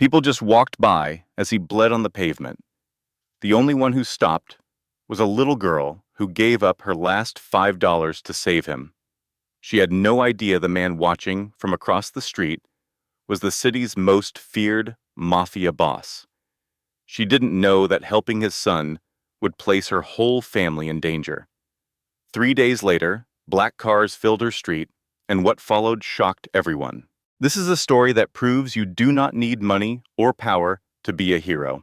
People just walked by as he bled on the pavement. The only one who stopped was a little girl who gave up her last $5 to save him. She had no idea the man watching from across the street was the city's most feared Mafia boss. She didn't know that helping his son would place her whole family in danger. 3 days later, black cars filled her street, and what followed shocked everyone. This is a story that proves you do not need money or power to be a hero.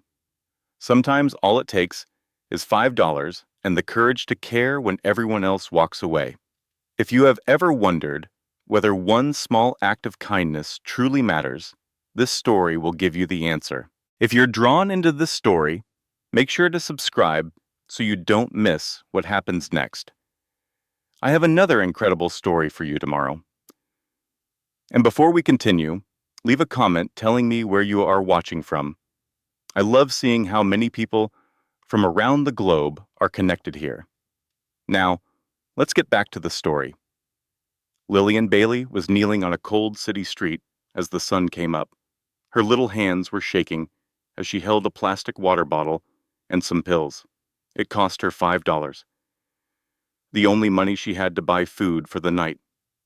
Sometimes all it takes is $5 and the courage to care when everyone else walks away. If you have ever wondered whether one small act of kindness truly matters, this story will give you the answer. If you're drawn into this story, make sure to subscribe so you don't miss what happens next. I have another incredible story for you tomorrow. And before we continue, leave a comment telling me where you are watching from. I love seeing how many people from around the globe are connected here. Now, let's get back to the story. Lillian Bailey was kneeling on a cold city street as the sun came up. Her little hands were shaking as she held a plastic water bottle and some pills. It cost her $5. The only money she had to buy food for the night.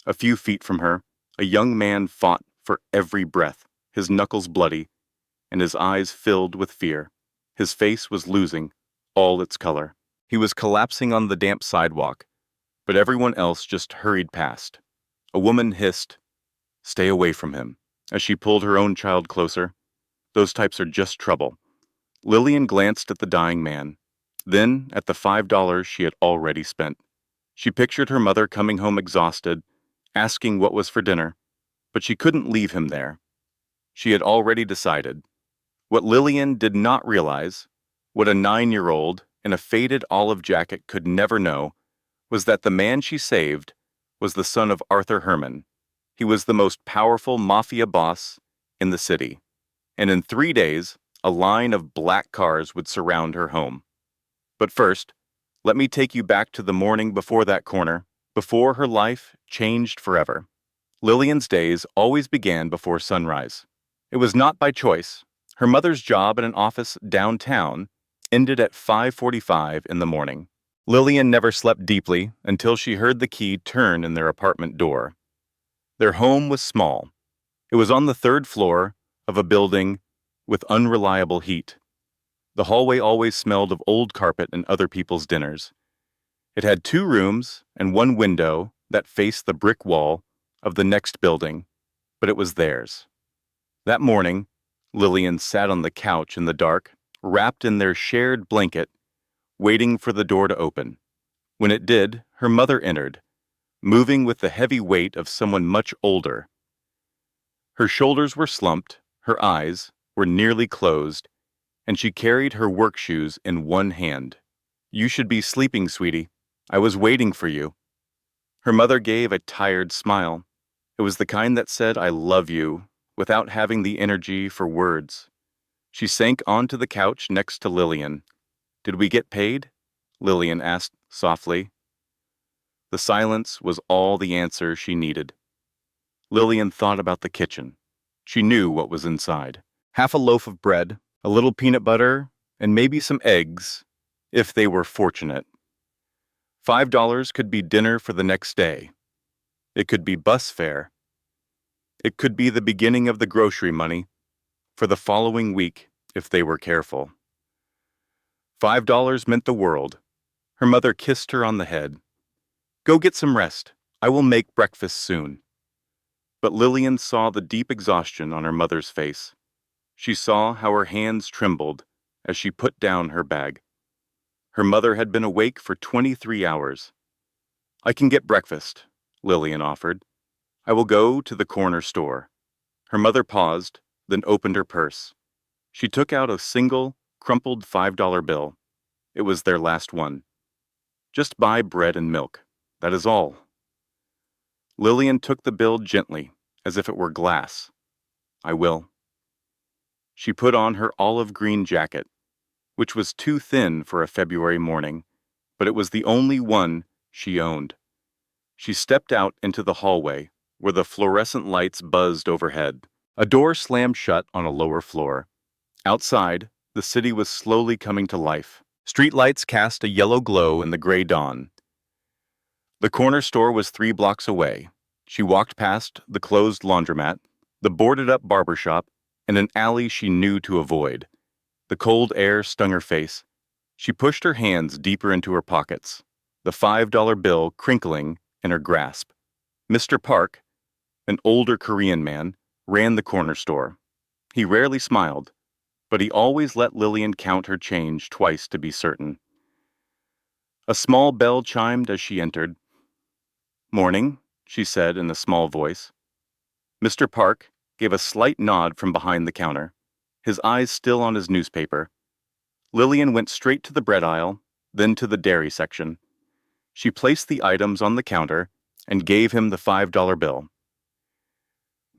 A few feet from her, a young man fought for every breath, his knuckles bloody, and his eyes filled with fear. His face was losing all its color. He was collapsing on the damp sidewalk, but everyone else just hurried past. A woman hissed, "Stay away from him," as she pulled her own child closer. Those types are just trouble. Lillian glanced at the dying man, then at the $5 she had already spent. She pictured her mother coming home exhausted, asking what was for dinner, but she couldn't leave him there. She had already decided. What Lillian did not realize, what a 9-year-old in a faded olive jacket could never know, was that the man she saved was the son of Arthur Herman. He was the most powerful mafia boss in the city. And in 3 days, a line of black cars would surround her home. But first, let me take you back to the morning before that corner, before her life changed forever. Lillian's days always began before sunrise. It was not by choice. Her mother's job in an office downtown ended at 5:45 in the morning. Lillian never slept deeply until she heard the key turn in their apartment door. Their home was small. It was on the 3rd floor of a building with unreliable heat. The hallway always smelled of old carpet and other people's dinners. It had 2 rooms and 1 window that faced the brick wall of the next building, but it was theirs. That morning, Lillian sat on the couch in the dark, wrapped in their shared blanket, waiting for the door to open. When it did, her mother entered, moving with the heavy weight of someone much older. Her shoulders were slumped, her eyes were nearly closed, and she carried her work shoes in one hand. "You should be sleeping, sweetie. I was waiting for you." Her mother gave a tired smile. It was the kind that said, "I love you," without having the energy for words. She sank onto the couch next to Lillian. "Did we get paid?" Lillian asked softly. The silence was all the answer she needed. Lillian thought about the kitchen. She knew what was inside. Half a loaf of bread, a little peanut butter, and maybe some eggs, if they were fortunate. $5 could be dinner for the next day. It could be bus fare. It could be the beginning of the grocery money for the following week if they were careful. $5 meant the world. Her mother kissed her on the head. "Go get some rest. I will make breakfast soon." But Lillian saw the deep exhaustion on her mother's face. She saw how her hands trembled as she put down her bag. Her mother had been awake for 23 hours. "I can get breakfast," Lillian offered. "I will go to the corner store." Her mother paused, then opened her purse. She took out a single, crumpled $5 bill. It was their last one. "Just buy bread and milk. That is all." Lillian took the bill gently, as if it were glass. "I will." She put on her olive green jacket, which was too thin for a February morning, but it was the only one she owned. She stepped out into the hallway, where the fluorescent lights buzzed overhead. A door slammed shut on a lower floor. Outside, the city was slowly coming to life. Streetlights cast a yellow glow in the gray dawn. The corner store was 3 blocks away. She walked past the closed laundromat, the boarded-up barber shop, and an alley she knew to avoid. The cold air stung her face. She pushed her hands deeper into her pockets, the $5 bill crinkling in her grasp. Mr. Park, an older Korean man, ran the corner store. He rarely smiled, but he always let Lillian count her change twice to be certain. A small bell chimed as she entered. "Morning," she said in a small voice. Mr. Park gave a slight nod from behind the counter, his eyes still on his newspaper. Lillian went straight to the bread aisle, then to the dairy section. She placed the items on the counter and gave him the $5 bill.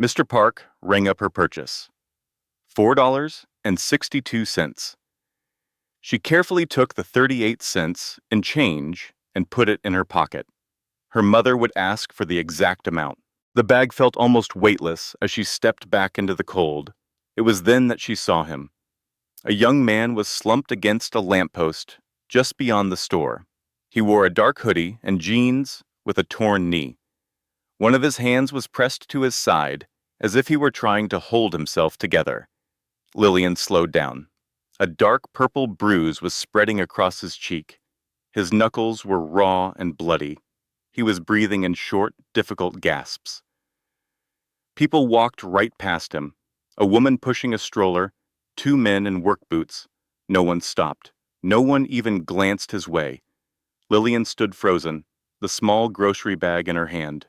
Mr. Park rang up her purchase. $4.62. She carefully took the 38 cents in change and put it in her pocket. Her mother would ask for the exact amount. The bag felt almost weightless as she stepped back into the cold. It was then that she saw him. A young man was slumped against a lamppost just beyond the store. He wore a dark hoodie and jeans with a torn knee. One of his hands was pressed to his side, as if he were trying to hold himself together. Lillian slowed down. A dark purple bruise was spreading across his cheek. His knuckles were raw and bloody. He was breathing in short, difficult gasps. People walked right past him. A woman pushing a stroller, 2 men in work boots. No one stopped. No one even glanced his way. Lillian stood frozen, the small grocery bag in her hand.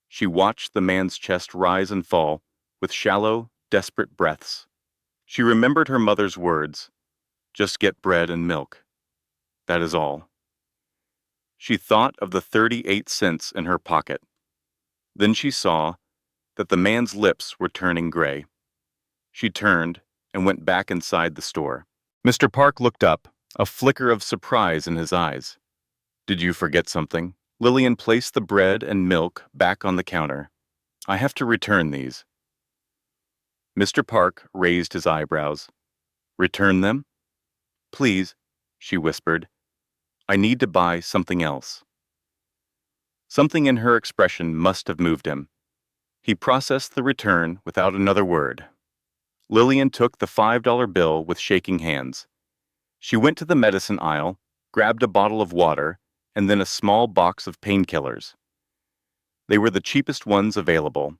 She watched the man's chest rise and fall, with shallow, desperate breaths. She remembered her mother's words, "Just get bread and milk. That is all." She thought of the 38 cents in her pocket. Then she saw that the man's lips were turning gray. She turned and went back inside the store. Mr. Park looked up, a flicker of surprise in his eyes. "Did you forget something?" Lillian placed the bread and milk back on the counter. "I have to return these." Mr. Park raised his eyebrows. "Return them?" "Please," she whispered. "I need to buy something else." Something in her expression must have moved him. He processed the return without another word. Lillian took the $5 bill with shaking hands. She went to the medicine aisle, grabbed a bottle of water, and then a small box of painkillers. They were the cheapest ones available.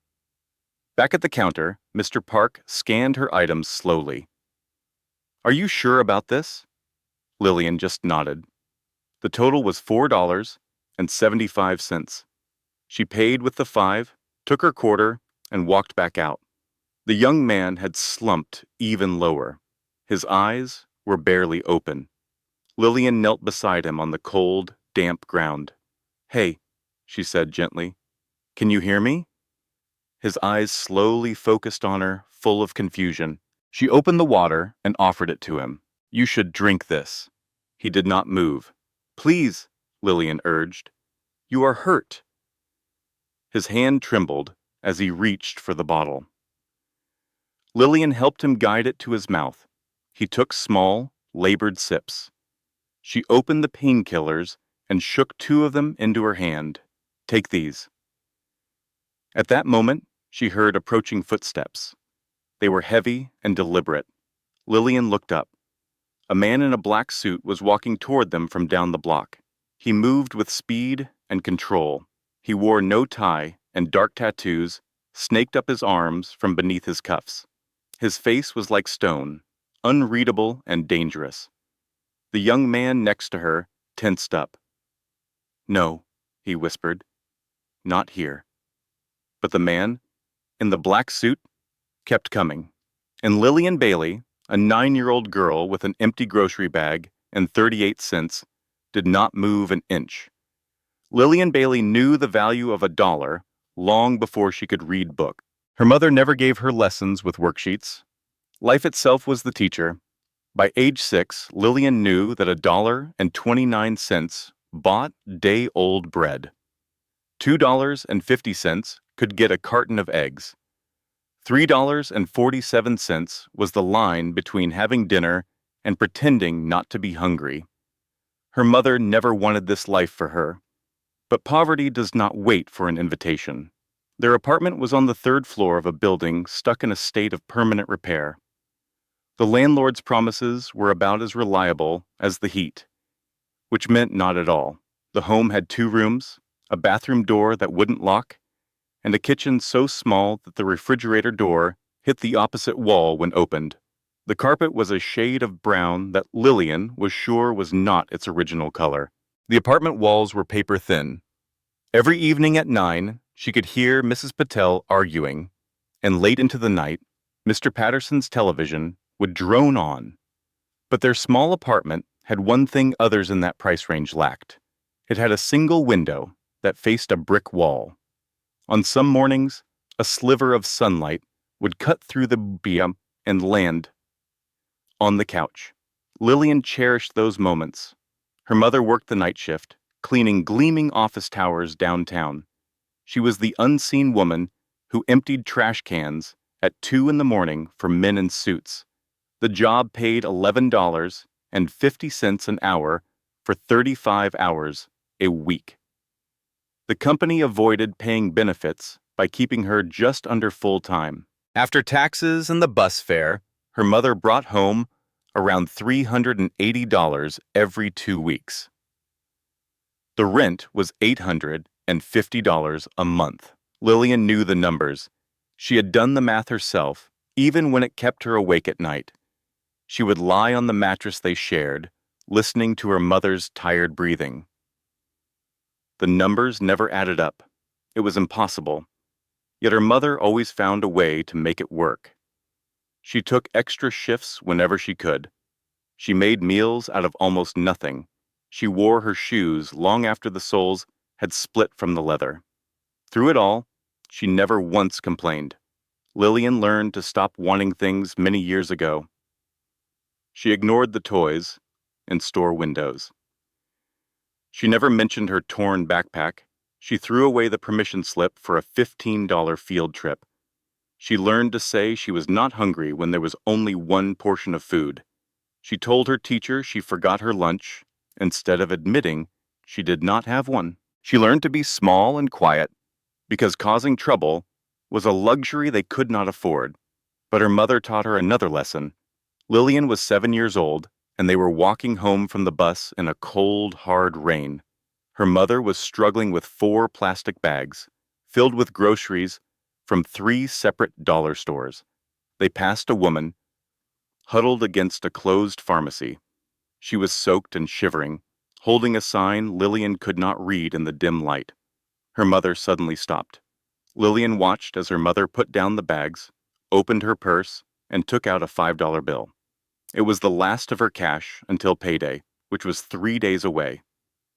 Back at the counter, Mr. Park scanned her items slowly. "Are you sure about this?" Lillian just nodded. The total was $4.75. She paid with the 5, took her quarter, and walked back out. The young man had slumped even lower. His eyes were barely open. Lillian knelt beside him on the cold, damp ground. "Hey," she said gently. "Can you hear me?" His eyes slowly focused on her, full of confusion. She opened the water and offered it to him. "You should drink this." He did not move. "Please," Lillian urged. "You are hurt." His hand trembled as he reached for the bottle. Lillian helped him guide it to his mouth. He took small, labored sips. She opened the painkillers and shook 2 of them into her hand. "Take these." At that moment, she heard approaching footsteps. They were heavy and deliberate. Lillian looked up. A man in a black suit was walking toward them from down the block. He moved with speed and control. He wore no tie, and dark tattoos snaked up his arms from beneath his cuffs. His face was like stone, unreadable and dangerous. The young man next to her tensed up. "No," he whispered. "Not here." But the man, in the black suit, kept coming. And Lillian Bailey, a 9-year-old girl with an empty grocery bag and 38 cents, did not move an inch. Lillian Bailey knew the value of $1 long before she could read books. Her mother never gave her lessons with worksheets. Life itself was the teacher. By age 6, Lillian knew that $1.29 bought day-old bread. $2.50 could get a carton of eggs. $3.47 was the line between having dinner and pretending not to be hungry. Her mother never wanted this life for her. But poverty does not wait for an invitation. Their apartment was on the third floor of a building stuck in a state of permanent repair. The landlord's promises were about as reliable as the heat, which meant not at all. The home had 2 rooms, a bathroom door that wouldn't lock, and a kitchen so small that the refrigerator door hit the opposite wall when opened. The carpet was a shade of brown that Lillian was sure was not its original color. The apartment walls were paper thin. Every evening at 9, she could hear Mrs. Patel arguing, and late into the night, Mr. Patterson's television would drone on. But their small apartment had one thing others in that price range lacked. It had a single window that faced a brick wall. On some mornings, a sliver of sunlight would cut through the biam and land on the couch. Lillian cherished those moments. Her mother worked the night shift, cleaning gleaming office towers downtown. She was the unseen woman who emptied trash cans at 2 in the morning for men in suits. The job paid $11.50 an hour for 35 hours a week. The company avoided paying benefits by keeping her just under full-time. After taxes and the bus fare, her mother brought home around $380 every 2 weeks. The rent was $850 a month. Lillian knew the numbers. She had done the math herself, even when it kept her awake at night. She would lie on the mattress they shared, listening to her mother's tired breathing. The numbers never added up. It was impossible. Yet her mother always found a way to make it work. She took extra shifts whenever she could. She made meals out of almost nothing. She wore her shoes long after the soles had split from the leather. Through it all, she never once complained. Lillian learned to stop wanting things many years ago. She ignored the toys and store windows. She never mentioned her torn backpack. She threw away the permission slip for a $15 field trip. She learned to say she was not hungry when there was only one portion of food. She told her teacher she forgot her lunch, instead of admitting she did not have one. She learned to be small and quiet, because causing trouble was a luxury they could not afford. But her mother taught her another lesson. Lillian was 7 years old, and they were walking home from the bus in a cold, hard rain. Her mother was struggling with 4 plastic bags, filled with groceries from 3 separate dollar stores. They passed a woman, huddled against a closed pharmacy. She was soaked and shivering, holding a sign Lillian could not read in the dim light. Her mother suddenly stopped. Lillian watched as her mother put down the bags, opened her purse, and took out a $5 bill. It was the last of her cash until payday, which was 3 days away.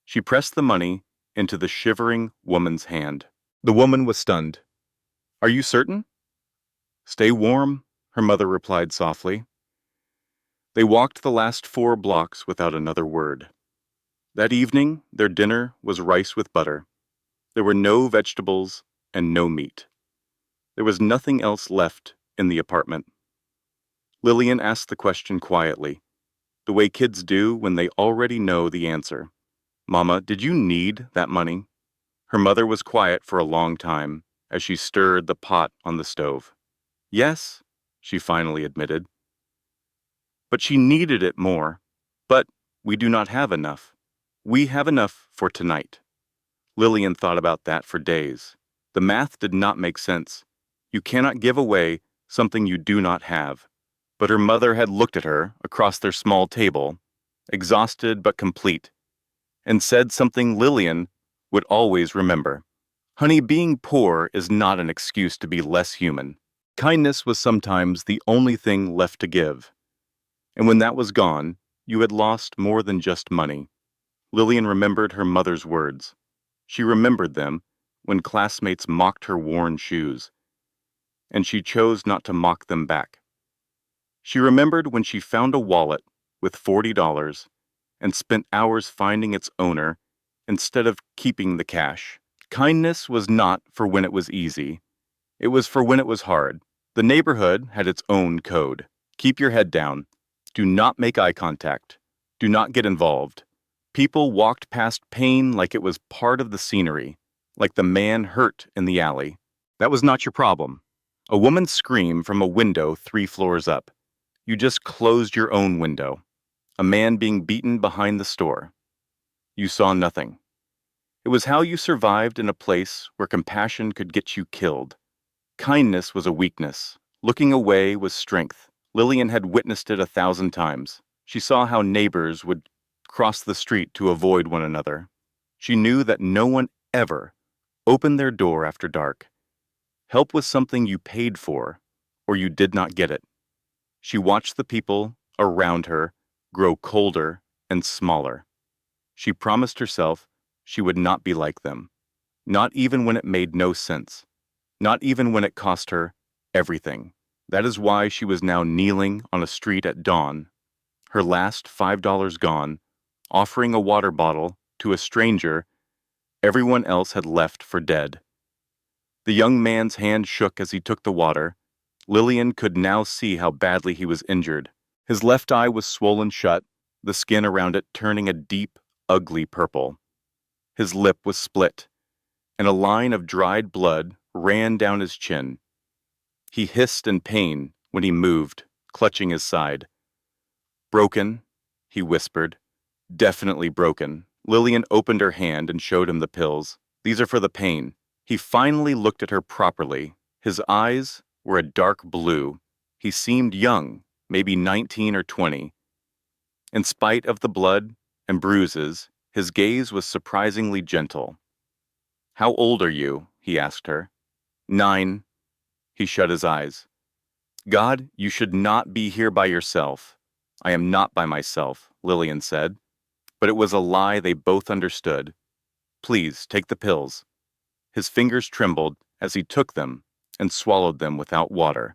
She pressed the money into the shivering woman's hand. The woman was stunned. "Are you certain?" "Stay warm," her mother replied softly. They walked the last 4 blocks without another word. That evening, their dinner was rice with butter. There were no vegetables and no meat. There was nothing else left in the apartment. Lillian asked the question quietly, the way kids do when they already know the answer. "Mama, did you need that money?" Her mother was quiet for a long time as she stirred the pot on the stove. "Yes," she finally admitted. "But she needed it more. But we do not have enough. We have enough for tonight." Lillian thought about that for days. The math did not make sense. You cannot give away something you do not have. But her mother had looked at her across their small table, exhausted but complete, and said something Lillian would always remember. "Honey, being poor is not an excuse to be less human." Kindness was sometimes the only thing left to give. And when that was gone, you had lost more than just money. Lillian remembered her mother's words. She remembered them when classmates mocked her worn shoes, and she chose not to mock them back. She remembered when she found a wallet with $40 and spent hours finding its owner instead of keeping the cash. Kindness was not for when it was easy. It was for when it was hard. The neighborhood had its own code. Keep your head down. Do not make eye contact. Do not get involved. People walked past Payne like it was part of the scenery, like the man hurt in the alley. That was not your problem. A woman screamed from a window 3 floors up. You just closed your own window. A man being beaten behind the store. You saw nothing. It was how you survived in a place where compassion could get you killed. Kindness was a weakness. Looking away was strength. Lillian had witnessed it 1,000 times. She saw how neighbors would cross the street to avoid one another. She knew that no one ever opened their door after dark. Help was something you paid for, or you did not get it. She watched the people around her grow colder and smaller. She promised herself she would not be like them, not even when it made no sense, not even when it cost her everything. That is why she was now kneeling on a street at dawn, her last $5 gone, offering a water bottle to a stranger everyone else had left for dead. The young man's hand shook as he took the water. Lillian could now see how badly he was injured. His left eye was swollen shut, the skin around it turning a deep, ugly purple. His lip was split, and a line of dried blood ran down his chin. He hissed in pain when he moved, clutching his side. Broken, he whispered. Definitely broken. Lillian opened her hand and showed him the pills. These are for the pain. He finally looked at her properly. His eyes were a dark blue. He seemed young, maybe 19 or 20. In spite of the blood and bruises, his gaze was surprisingly gentle. How old are you? He asked her. 9. He shut his eyes. God, you should not be here by yourself. I am not by myself, Lillian said. But it was a lie they both understood. Please, take the pills. His fingers trembled as he took them and swallowed them without water.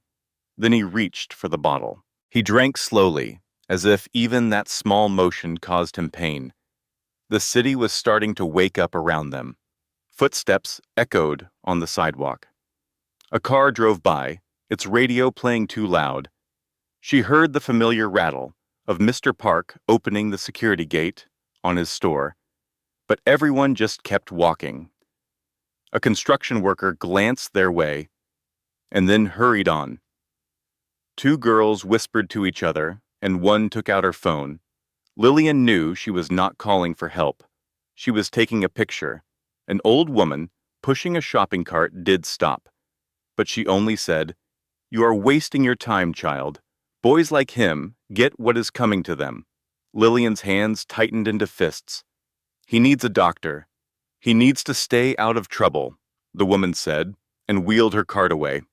Then he reached for the bottle. He drank slowly, as if even that small motion caused him pain. The city was starting to wake up around them. Footsteps echoed on the sidewalk. A car drove by, its radio playing too loud. She heard the familiar rattle of Mr. Park opening the security gate on his store, but everyone just kept walking. A construction worker glanced their way and then hurried on. 2 girls whispered to each other, and one took out her phone. Lillian knew she was not calling for help. She was taking a picture. An old woman pushing a shopping cart did stop, but she only said, "You are wasting your time, child. Boys like him get what is coming to them." Lillian's hands tightened into fists. "He needs a doctor. He needs to stay out of trouble," the woman said, and wheeled her cart away.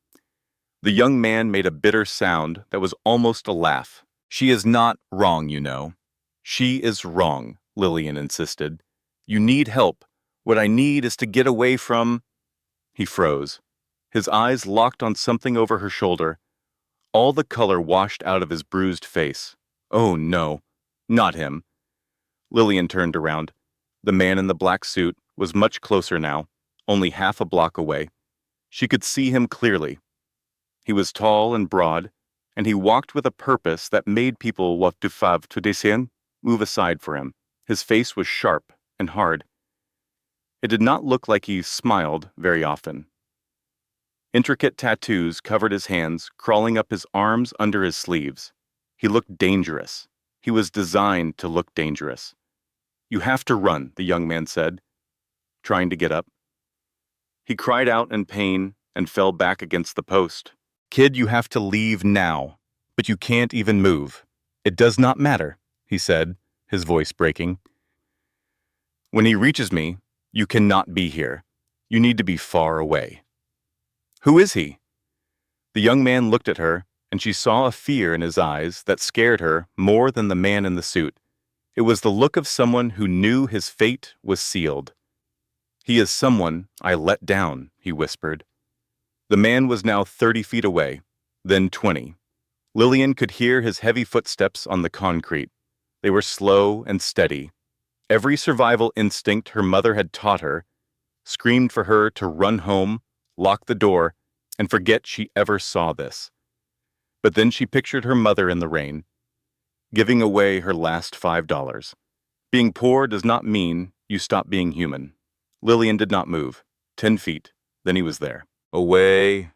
The young man made a bitter sound that was almost a laugh. "She is not wrong, you know." "She is wrong," Lillian insisted. "You need help. What I need is to get away from—" He froze. His eyes locked on something over her shoulder. All the color washed out of his bruised face. Oh no, not him. Lillian turned around. The man in the black suit was much closer now, only half a block away. She could see him clearly. He was tall and broad, and he walked with a purpose that made people what du fav to descend move aside for him. His face was sharp and hard. It did not look like he smiled very often. Intricate tattoos covered his hands, crawling up his arms under his sleeves. He looked dangerous. He was designed to look dangerous. "You have to run," the young man said, trying to get up. He cried out in pain and fell back against the post. "Kid, you have to leave now, but you can't even move." "It does not matter," he said, his voice breaking. "When he reaches me, you cannot be here. You need to be far away." "Who is he?" The young man looked at her, and she saw a fear in his eyes that scared her more than the man in the suit. It was the look of someone who knew his fate was sealed. "He is someone I let down," he whispered. The man was now 30 feet away, then 20. Lillian could hear his heavy footsteps on the concrete. They were slow and steady. Every survival instinct her mother had taught her screamed for her to run home, lock the door, and forget she ever saw this. But then she pictured her mother in the rain, giving away her last $5. Being poor does not mean you stop being human. Lillian did not move. 10 feet. Then he was there. Away.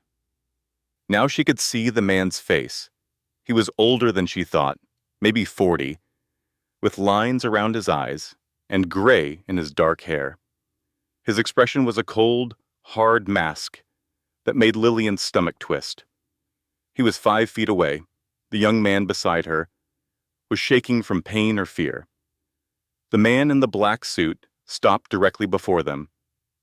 Now she could see the man's face. He was older than she thought, maybe 40, with lines around his eyes and gray in his dark hair. His expression was a cold, hard mask that made Lillian's stomach twist. He was 5 feet away. The young man beside her was shaking from pain or fear. The man in the black suit stopped directly before them.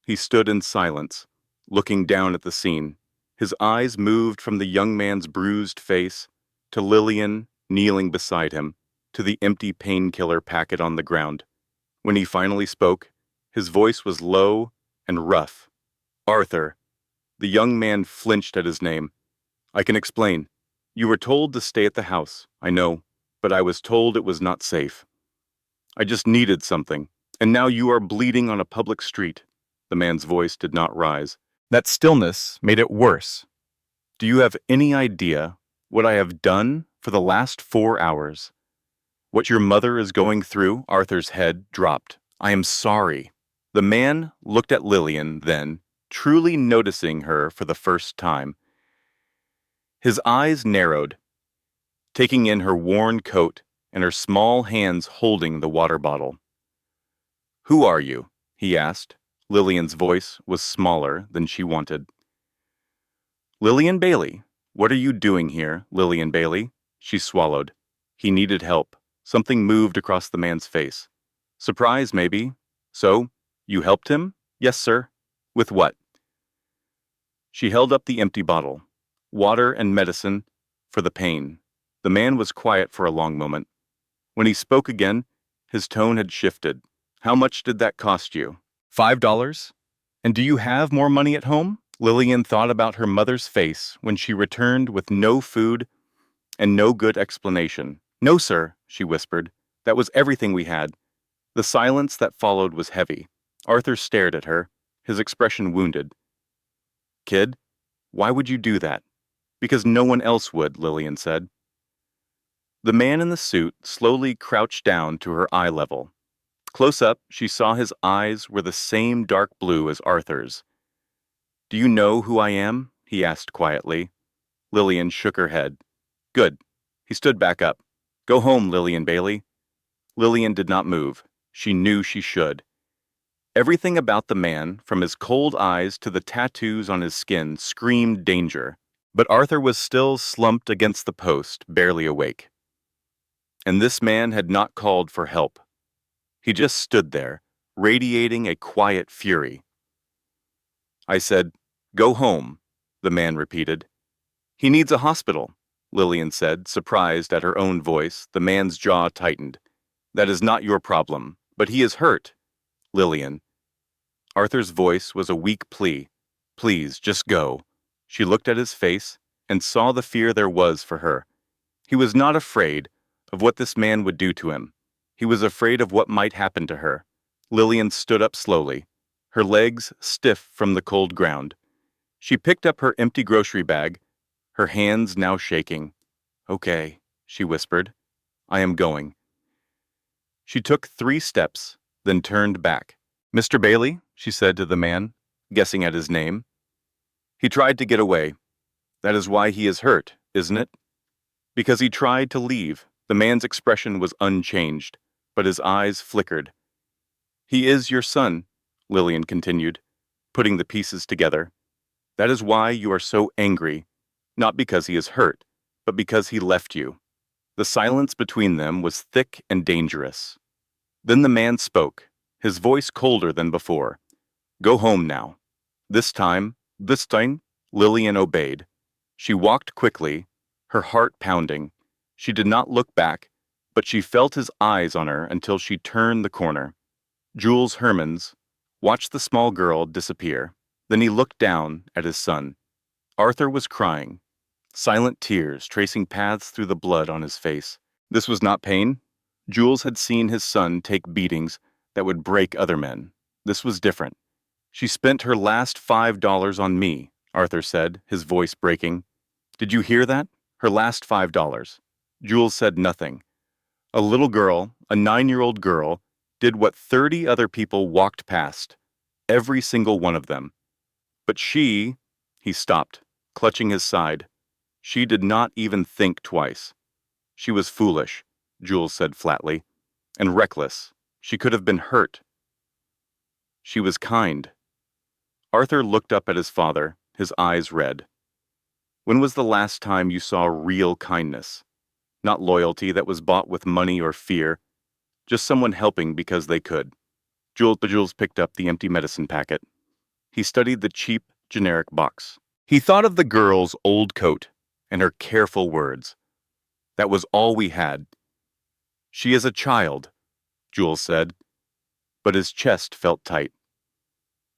He stood in silence, looking down at the scene. His eyes moved from the young man's bruised face to Lillian kneeling beside him, to the empty painkiller packet on the ground. When he finally spoke, his voice was low and rough. "Arthur." The young man flinched at his name. "I can explain. You were told to stay at the house, I know, but I was told it was not safe. I just needed something, and now you are bleeding on a public street." The man's voice did not rise. That stillness made it worse. "Do you have any idea what I have done for the last 4 hours? What your mother is going through?" Arthur's head dropped. "I am sorry." The man looked at Lillian then, truly noticing her for the first time. His eyes narrowed, taking in her worn coat and her small hands holding the water bottle. "Who are you?" he asked. Lillian's voice was smaller than she wanted. "Lillian Bailey. What are you doing here, Lillian Bailey?" She swallowed. He needed help. Something moved across the man's face. "Surprise, maybe. So, you helped him?" "Yes, sir." "With what?" She held up the empty bottle. "Water and medicine for the pain." The man was quiet for a long moment. When he spoke again, his tone had shifted. "How much did that cost you?" $5? "And do you have more money at home?" Lillian thought about her mother's face when she returned with no food and no good explanation. "No, sir," she whispered. "That was everything we had." The silence that followed was heavy. Arthur stared at her, his expression wounded. "Kid, why would you do that?" "Because no one else would," Lillian said. The man in the suit slowly crouched down to her eye level. Close up, she saw his eyes were the same dark blue as Arthur's. "Do you know who I am?" he asked quietly. Lillian shook her head. "Good." He stood back up. "Go home, Lillian Bailey." Lillian did not move. She knew she should. Everything about the man, from his cold eyes to the tattoos on his skin, screamed danger. But Arthur was still slumped against the post, barely awake. And this man had not called for help. He just stood there, radiating a quiet fury. "I said, go home," the man repeated. "He needs a hospital," Lillian said, surprised at her own voice. The man's jaw tightened. "That is not your problem, but he is hurt." "Lillian." Arthur's voice was a weak plea. "Please, just go." She looked at his face and saw the fear there was for her. He was not afraid of what this man would do to him. He was afraid of what might happen to her. Lillian stood up slowly, her legs stiff from the cold ground. She picked up her empty grocery bag, her hands now shaking. "Okay," she whispered. "I am going." She took 3 steps, then turned back. "Mr. Bailey," she said to the man, guessing at his name. "He tried to get away. That is why he is hurt, isn't it?" Because he tried to leave. The man's expression was unchanged, but his eyes flickered. "He is your son," Lillian continued, putting the pieces together. "That is why you are so angry, not because he is hurt, but because he left you." The silence between them was thick and dangerous. Then the man spoke, his voice colder than before. "Go home now." This time, Lillian obeyed. She walked quickly, her heart pounding. She did not look back, but she felt his eyes on her until she turned the corner. Jules Hermans watched the small girl disappear. Then he looked down at his son. Arthur was crying, silent tears tracing paths through the blood on his face. This was not pain. Jules had seen his son take beatings that would break other men. This was different. "She spent her last $5 on me," Arthur said, his voice breaking. Did you hear that? Her last $5. Jules said nothing. A little girl, a 9-year-old girl, did what 30 other people walked past, every single one of them. But he stopped, clutching his side. She did not even think twice. She was foolish, Jules said flatly, and reckless. She could have been hurt. She was kind. Arthur looked up at his father, his eyes red. When was the last time you saw real kindness? Not loyalty that was bought with money or fear, just someone helping because they could. Jules picked up the empty medicine packet. He studied the cheap, generic box. He thought of the girl's old coat and her careful words. That was all we had. She is a child, Jules said, but his chest felt tight.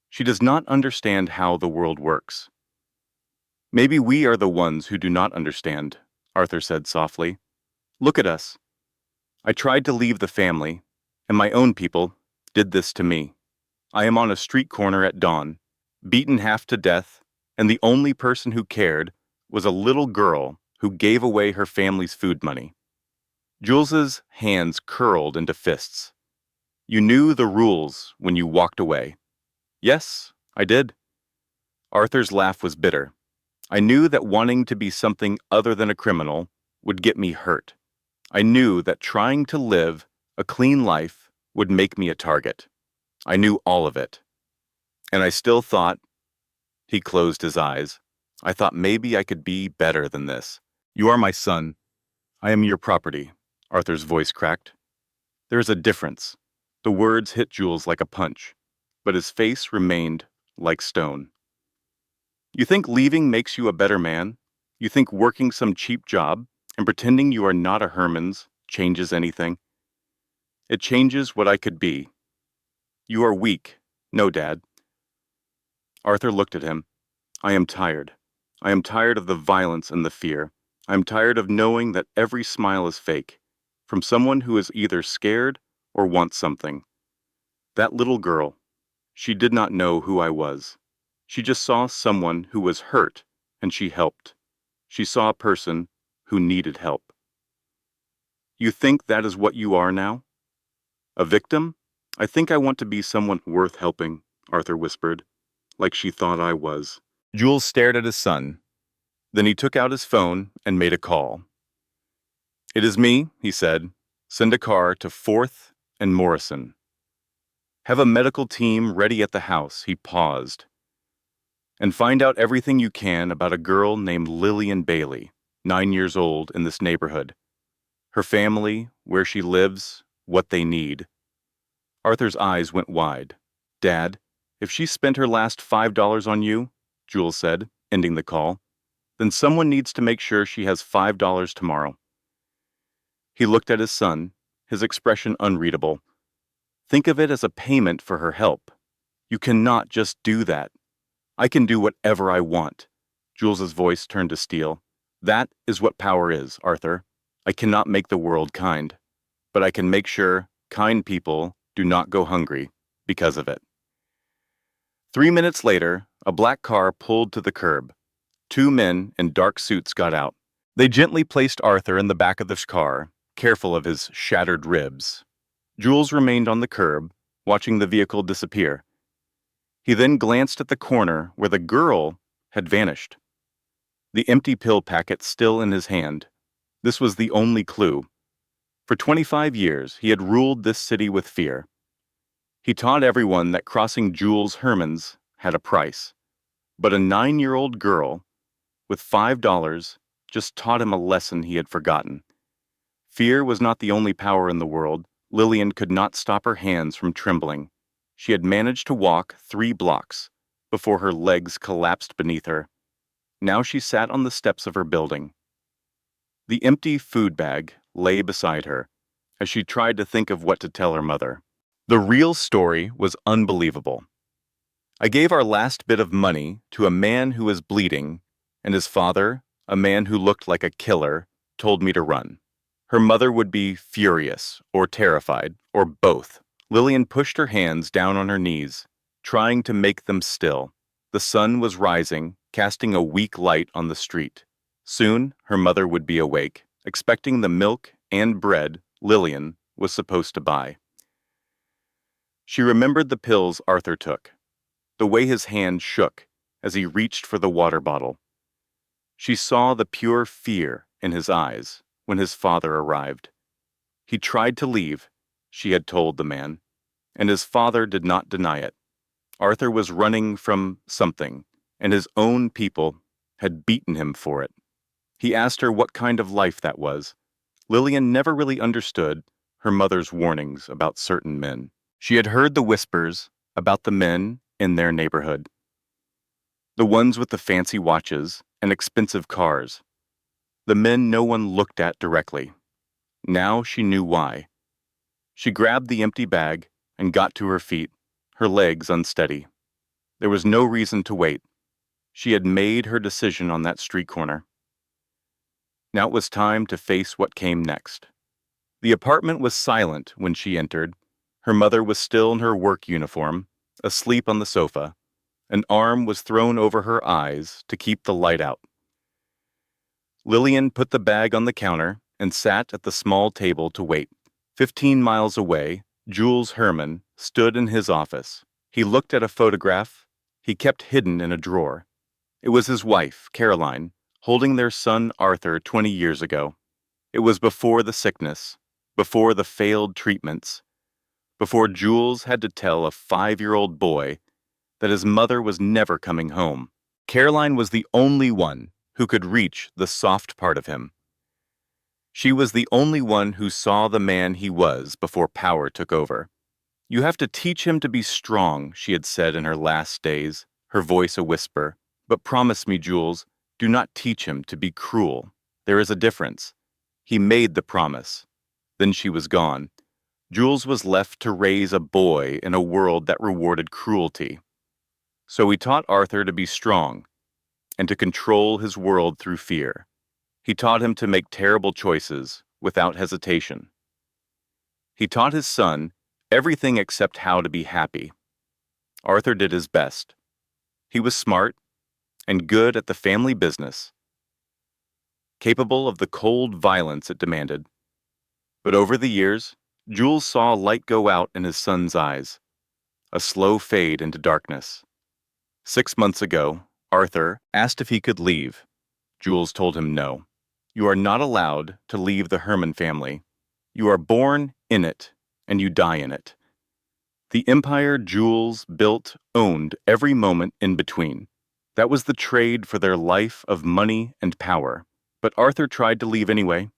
She does not understand how the world works. Maybe we are the ones who do not understand, Arthur said softly. Look at us. I tried to leave the family, and my own people did this to me. I am on a street corner at dawn, beaten half to death, and the only person who cared was a little girl who gave away her family's food money. Jules's hands curled into fists. You knew the rules when you walked away. Yes, I did. Arthur's laugh was bitter. I knew that wanting to be something other than a criminal would get me hurt. I knew that trying to live a clean life would make me a target. I knew all of it. And I still thought, he closed his eyes, I thought maybe I could be better than this. You are my son. I am your property, Arthur's voice cracked. There is a difference. The words hit Jules like a punch, but his face remained like stone. You think leaving makes you a better man? You think working some cheap job and pretending you are not a Herman's changes anything? It changes what I could be. You are weak. No, Dad. Arthur looked at him. I am tired. I am tired of the violence and the fear. I am tired of knowing that every smile is fake, from someone who is either scared or wants something. That little girl, she did not know who I was. She just saw someone who was hurt, and she helped. She saw a person who needed help. You think that is what you are now? A victim? I think I want to be someone worth helping, Arthur whispered, like she thought I was. Jules stared at his son. Then he took out his phone and made a call. It is me, he said. Send a car to 4th and Morrison. Have a medical team ready at the house, he paused. And find out everything you can about a girl named Lillian Bailey, 9 years old, in this neighborhood. Her family, where she lives, what they need. Arthur's eyes went wide. Dad, if she spent her last $5 on you, Jules said, ending the call, then someone needs to make sure she has $5 tomorrow. He looked at his son, his expression unreadable. Think of it as a payment for her help. You cannot just do that. I can do whatever I want. Jules's voice turned to steel. That is what power is, Arthur. I cannot make the world kind, but I can make sure kind people do not go hungry because of it. 3 minutes later, a black car pulled to the curb. 2 men in dark suits got out. They gently placed Arthur in the back of the car, careful of his shattered ribs. Jules remained on the curb, watching the vehicle disappear. He then glanced at the corner where the girl had vanished. The empty pill packet still in his hand. This was the only clue. For 25 years, he had ruled this city with fear. He taught everyone that crossing Jules Herman's had a price. But a 9-year-old girl with $5 just taught him a lesson he had forgotten. Fear was not the only power in the world. Lillian could not stop her hands from trembling. She had managed to walk 3 blocks before her legs collapsed beneath her. Now she sat on the steps of her building. The empty food bag lay beside her as she tried to think of what to tell her mother. The real story was unbelievable. I gave our last bit of money to a man who was bleeding, and his father, a man who looked like a killer, told me to run. Her mother would be furious or terrified, or both. Lillian pushed her hands down on her knees, trying to make them still. The sun was rising, casting a weak light on the street. Soon, her mother would be awake, expecting the milk and bread Lillian was supposed to buy. She remembered the pills Arthur took, the way his hand shook as he reached for the water bottle. She saw the pure fear in his eyes when his father arrived. He tried to leave, she had told the man, and his father did not deny it. Arthur was running from something, and his own people had beaten him for it. He asked her what kind of life that was. Lillian never really understood her mother's warnings about certain men. She had heard the whispers about the men in their neighborhood, the ones with the fancy watches and expensive cars, the men no one looked at directly. Now she knew why. She grabbed the empty bag and got to her feet, her legs unsteady. There was no reason to wait. She had made her decision on that street corner. Now it was time to face what came next. The apartment was silent when she entered. Her mother was still in her work uniform, asleep on the sofa. An arm was thrown over her eyes to keep the light out. Lillian put the bag on the counter and sat at the small table to wait. 15 miles away, Jules Herman stood in his office. He looked at a photograph he kept hidden in a drawer. It was his wife, Caroline, holding their son Arthur 20 years ago. It was before the sickness, before the failed treatments, before Jules had to tell a 5-year-old boy that his mother was never coming home. Caroline was the only one who could reach the soft part of him. She was the only one who saw the man he was before power took over. "You have to teach him to be strong," she had said in her last days, her voice a whisper. "But promise me, Jules, do not teach him to be cruel. There is a difference." He made the promise. Then she was gone. Jules was left to raise a boy in a world that rewarded cruelty. So he taught Arthur to be strong and to control his world through fear. He taught him to make terrible choices without hesitation. He taught his son everything except how to be happy. Arthur did his best. He was smart and good at the family business, capable of the cold violence it demanded. But over the years, Jules saw a light go out in his son's eyes, a slow fade into darkness. 6 months ago, Arthur asked if he could leave. Jules told him no. "You are not allowed to leave the Herman family. You are born in it, and you die in it." The empire Jules built owned every moment in between. That was the trade for their life of money and power. But Arthur tried to leave anyway,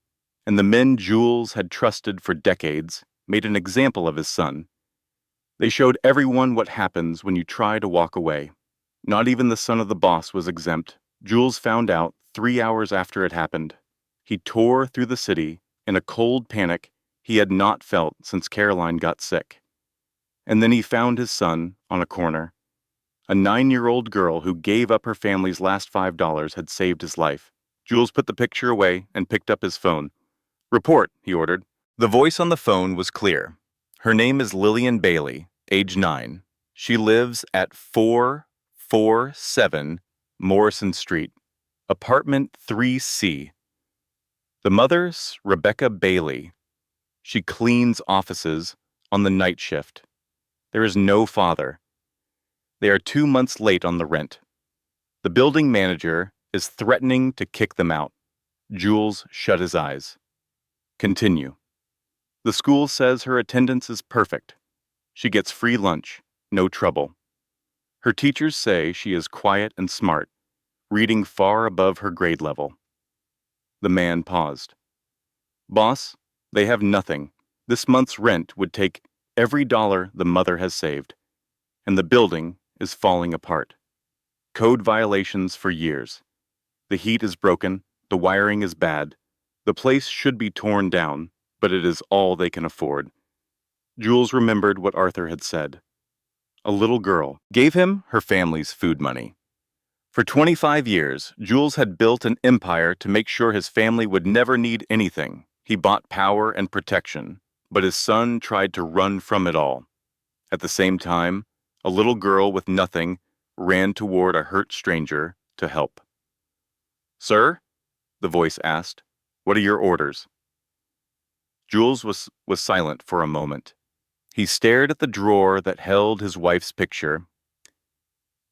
and the men Jules had trusted for decades made an example of his son. They showed everyone what happens when you try to walk away. Not even the son of the boss was exempt. Jules found out 3 hours after it happened. He tore through the city in a cold panic he had not felt since Caroline got sick. And then he found his son on a corner. A 9-year-old girl who gave up her family's last $5 had saved his life. Jules put the picture away and picked up his phone. "Report," he ordered. The voice on the phone was clear. "Her name is Lillian Bailey, age 9. She lives at 447 Morrison Street, apartment 3C. The mother's Rebecca Bailey. She cleans offices on the night shift. There is no father. They are 2 months late on the rent. The building manager is threatening to kick them out." Jules shut his eyes. "Continue. The school says her attendance is perfect. She gets free lunch, no trouble. Her teachers say she is quiet and smart, reading far above her grade level." The man paused. "Boss, they have nothing. This month's rent would take every dollar the mother has saved, and the building is falling apart. Code violations for years. The heat is broken, the wiring is bad. The place should be torn down, but it is all they can afford." Jules remembered what Arthur had said. A little girl gave him her family's food money. For 25 years, Jules had built an empire to make sure his family would never need anything. He bought power and protection, but his son tried to run from it all. At the same time, a little girl with nothing ran toward a hurt stranger to help. "Sir?" the voice asked. "What are your orders?" Jules was silent for a moment. He stared at the drawer that held his wife's picture.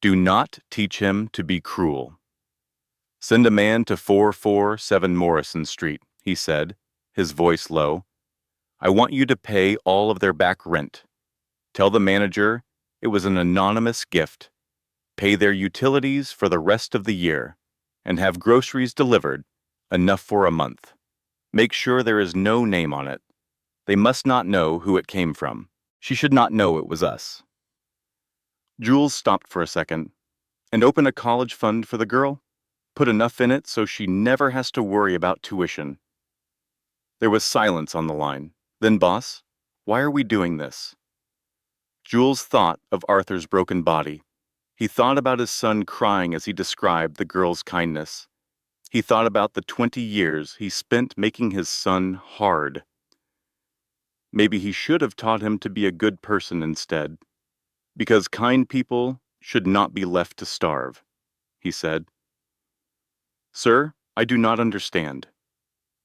"Do not teach him to be cruel. Send a man to 447 Morrison Street," he said, his voice low. "I want you to pay all of their back rent. Tell the manager it was an anonymous gift. Pay their utilities for the rest of the year, and have groceries delivered, enough for a month. Make sure there is no name on it. They must not know who it came from. She should not know it was us." Jules stopped for a second. "And open a college fund for the girl? Put enough in it so she never has to worry about tuition." There was silence on the line. "Then, boss, why are we doing this?" Jules thought of Arthur's broken body. He thought about his son crying as he described the girl's kindness. He thought about the 20 years he spent making his son hard. Maybe he should have taught him to be a good person instead. "Because kind people should not be left to starve," he said. "Sir, I do not understand.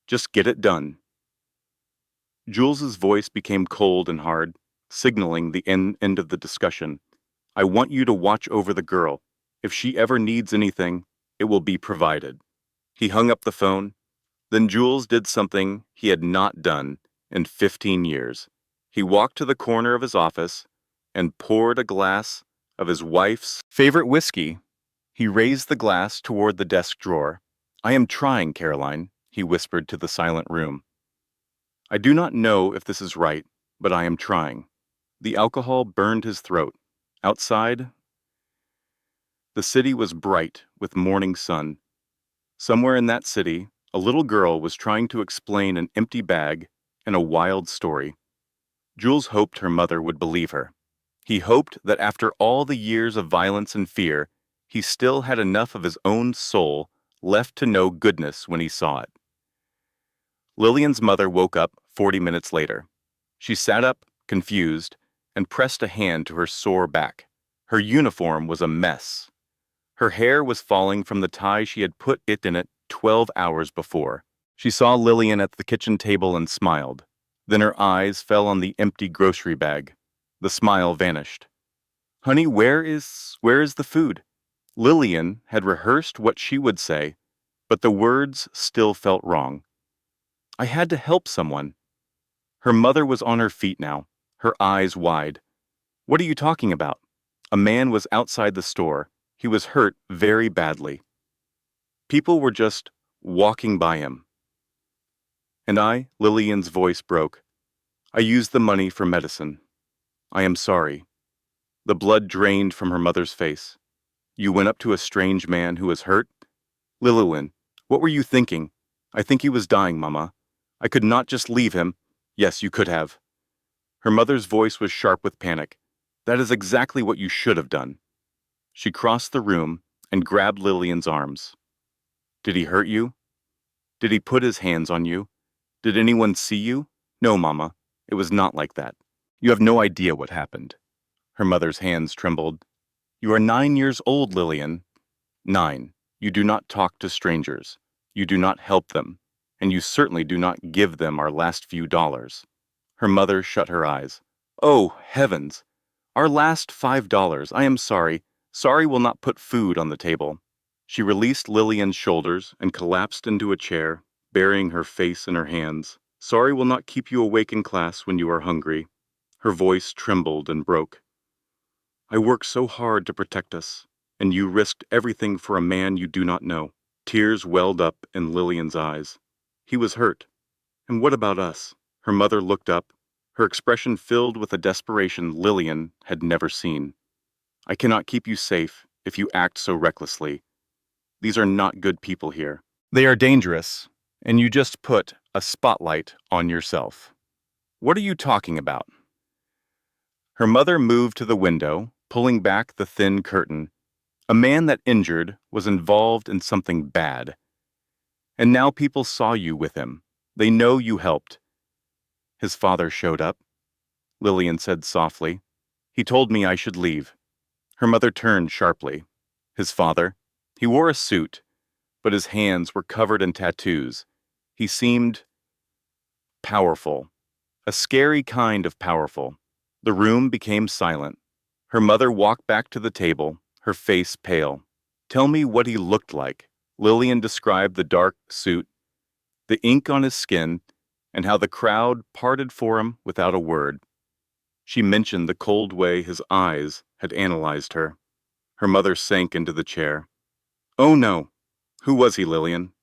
Just get it done." Jules's voice became cold and hard, signaling the end of the discussion. "I want you to watch over the girl. If she ever needs anything, it will be provided." He hung up the phone. Then Jules did something he had not done in 15 years. He walked to the corner of his office and poured a glass of his wife's favorite whiskey. He raised the glass toward the desk drawer. "I am trying, Caroline," he whispered to the silent room. "I do not know if this is right, but I am trying." The alcohol burned his throat. Outside, the city was bright with morning sun. Somewhere in that city, a little girl was trying to explain an empty bag and a wild story. Jules hoped her mother would believe her. He hoped that after all the years of violence and fear, he still had enough of his own soul left to know goodness when he saw it. Lillian's mother woke up 40 minutes later. She sat up, confused, and pressed a hand to her sore back. Her uniform was a mess. Her hair was falling from the tie she had put it in it 12 hours before. She saw Lillian at the kitchen table and smiled. Then her eyes fell on the empty grocery bag. The smile vanished. "Honey, where is the food?" Lillian had rehearsed what she would say, but the words still felt wrong. "I had to help someone." Her mother was on her feet now, her eyes wide. "What are you talking about?" A man was outside the store. He was hurt very badly. People were just walking by him. "And Lillian's voice broke. "I used the money for medicine. I am sorry." The blood drained from her mother's face. "You went up to a strange man who was hurt?" "Lillian, what were you thinking?" "I think he was dying, Mama. I could not just leave him." "Yes, you could have." Her mother's voice was sharp with panic. "That is exactly what you should have done." She crossed the room and grabbed Lillian's arms. "Did he hurt you? Did he put his hands on you? Did anyone see you?" "No, Mama. It was not like that. You have no idea what happened." Her mother's hands trembled. "You are 9 years old, Lillian." 9. You do not talk to strangers. You do not help them. And you certainly do not give them our last few dollars. Her mother shut her eyes. "Oh, heavens! Our last $5. I am sorry. Sorry will not put food on the table." She released Lillian's shoulders and collapsed into a chair, burying her face in her hands. "Sorry will not keep you awake in class when you are hungry." Her voice trembled and broke. "I worked so hard to protect us, and you risked everything for a man you do not know." Tears welled up in Lillian's eyes. "He was hurt. And what about us?" Her mother looked up, her expression filled with a desperation Lillian had never seen. "I cannot keep you safe if you act so recklessly. These are not good people here. They are dangerous, and you just put a spotlight on yourself." "What are you talking about?" Her mother moved to the window, pulling back the thin curtain. "A man that injured was involved in something bad. And now people saw you with him. They know you helped." "His father showed up," Lillian said softly. "He told me I should leave." Her mother turned sharply. "His father? He wore a suit, but his hands were covered in tattoos. He seemed powerful, a scary kind of powerful. The room became silent. Her mother walked back to the table, her face pale. "Tell me what he looked like." Lillian described the dark suit, the ink on his skin, and how the crowd parted for him without a word. She mentioned the cold way his eyes had analyzed her. Her mother sank into the chair. "Oh no. Who was he, Lillian?"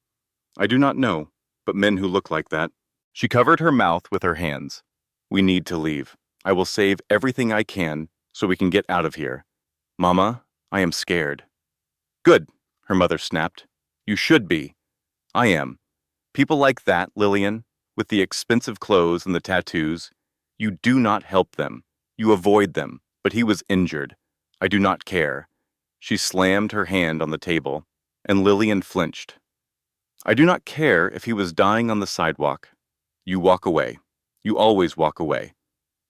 "I do not know, but men who look like that." She covered her mouth with her hands. "We need to leave. I will save everything I can so we can get out of here. Mama, I am scared." "Good," her mother snapped. "You should be. I am. People like that, Lillian, with the expensive clothes and the tattoos, you do not help them. You avoid them. But he was injured. I do not care." She slammed her hand on the table, and Lillian flinched. "I do not care if he was dying on the sidewalk. You walk away. You always walk away."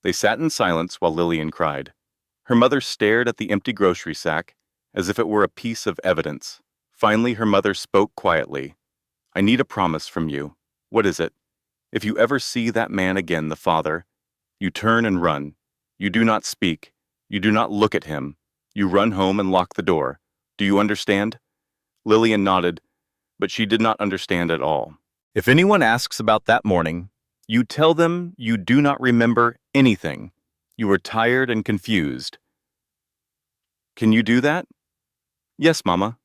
They sat in silence while Lillian cried. Her mother stared at the empty grocery sack as if it were a piece of evidence. Finally, her mother spoke quietly. "I need a promise from you." "What is it?" "If you ever see that man again, the father, you turn and run. You do not speak. You do not look at him. You run home and lock the door. Do you understand?" Lillian nodded, but she did not understand at all. "If anyone asks about that morning, you tell them you do not remember anything. You were tired and confused." "Can you do that?" "Yes, Mama."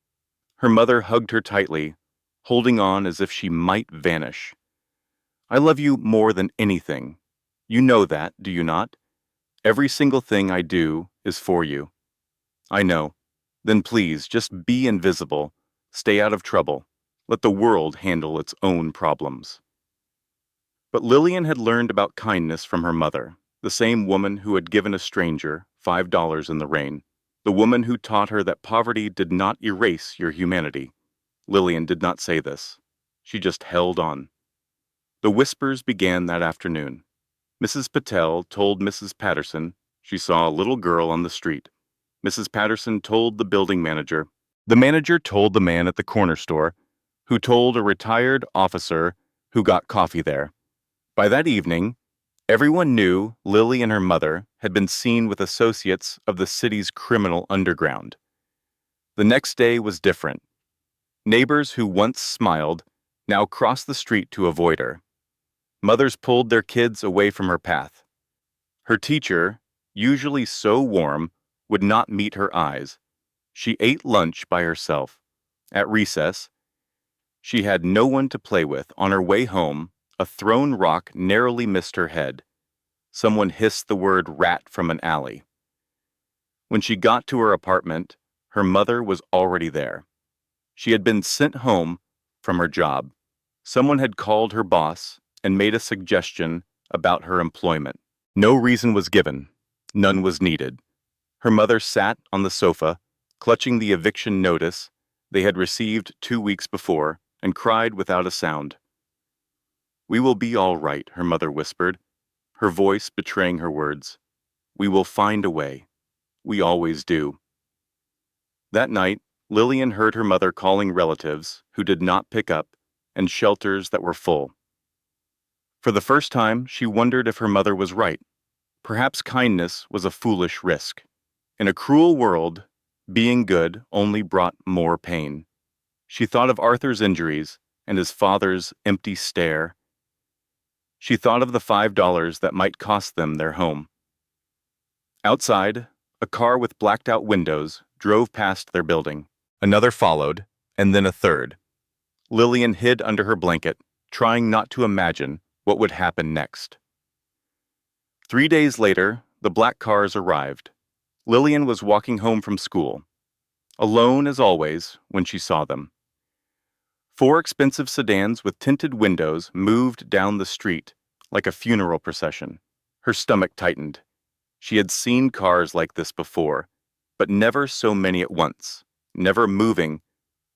Her mother hugged her tightly, holding on as if she might vanish. "I love you more than anything. You know that, do you not? Every single thing I do is for you." "I know. Then please, just be invisible. Stay out of trouble. Let the world handle its own problems." But Lillian had learned about kindness from her mother, the same woman who had given a stranger $5 in the rain, the woman who taught her that poverty did not erase your humanity. Lillian did not say this. She just held on. The whispers began that afternoon. Mrs. Patel told Mrs. Patterson she saw a little girl on the street. Mrs. Patterson told the building manager. The manager told the man at the corner store, who told a retired officer who got coffee there. By that evening, everyone knew Lily and her mother had been seen with associates of the city's criminal underground. The next day was different. Neighbors who once smiled now crossed the street to avoid her. Mothers pulled their kids away from her path. Her teacher, usually so warm, would not meet her eyes. She ate lunch by herself. At recess, she had no one to play with. On her way home, a thrown rock narrowly missed her head. Someone hissed the word rat from an alley. When she got to her apartment, her mother was already there. She had been sent home from her job. Someone had called her boss and made a suggestion about her employment. No reason was given. None was needed. Her mother sat on the sofa, clutching the eviction notice they had received 2 weeks before, and cried without a sound. "We will be all right," her mother whispered, her voice betraying her words. "We will find a way. We always do." That night, Lillian heard her mother calling relatives who did not pick up and shelters that were full. For the first time, she wondered if her mother was right. Perhaps kindness was a foolish risk. In a cruel world, being good only brought more pain. She thought of Arthur's injuries and his father's empty stare. She thought of the $5 that might cost them their home. Outside, a car with blacked-out windows drove past their building. Another followed, and then a third. Lillian hid under her blanket, trying not to imagine what would happen next. 3 days later, the black cars arrived. Lillian was walking home from school, alone as always when she saw them. 4 expensive sedans with tinted windows moved down the street like a funeral procession. Her stomach tightened. She had seen cars like this before, but never so many at once, never moving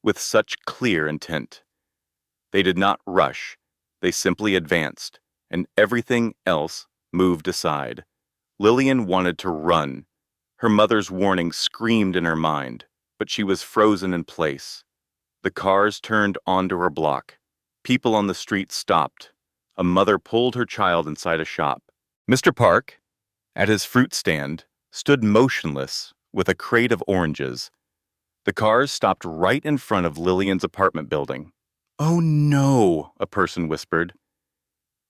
with such clear intent. They did not rush, they simply advanced, and everything else moved aside. Lillian wanted to run. Her mother's warning screamed in her mind. but she was frozen in place. The cars turned onto her block. People on the street stopped. A mother pulled her child inside a shop. Mr. Park, at his fruit stand, stood motionless with a crate of oranges. The cars stopped right in front of Lillian's apartment building. "Oh no," a person whispered.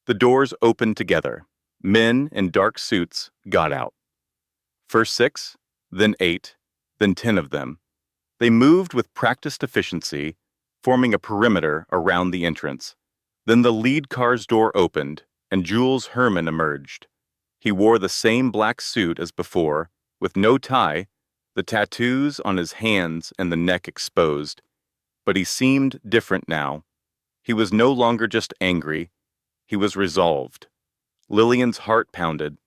The doors opened together. Men in dark suits got out. First 6, then 8, then 10 of them. They moved with practiced efficiency, forming a perimeter around the entrance. Then the lead car's door opened, and Jules Herman emerged. He wore the same black suit as before, with no tie, the tattoos on his hands and the neck exposed. But he seemed different now. He was no longer just angry. He was resolved. Lillian's heart pounded.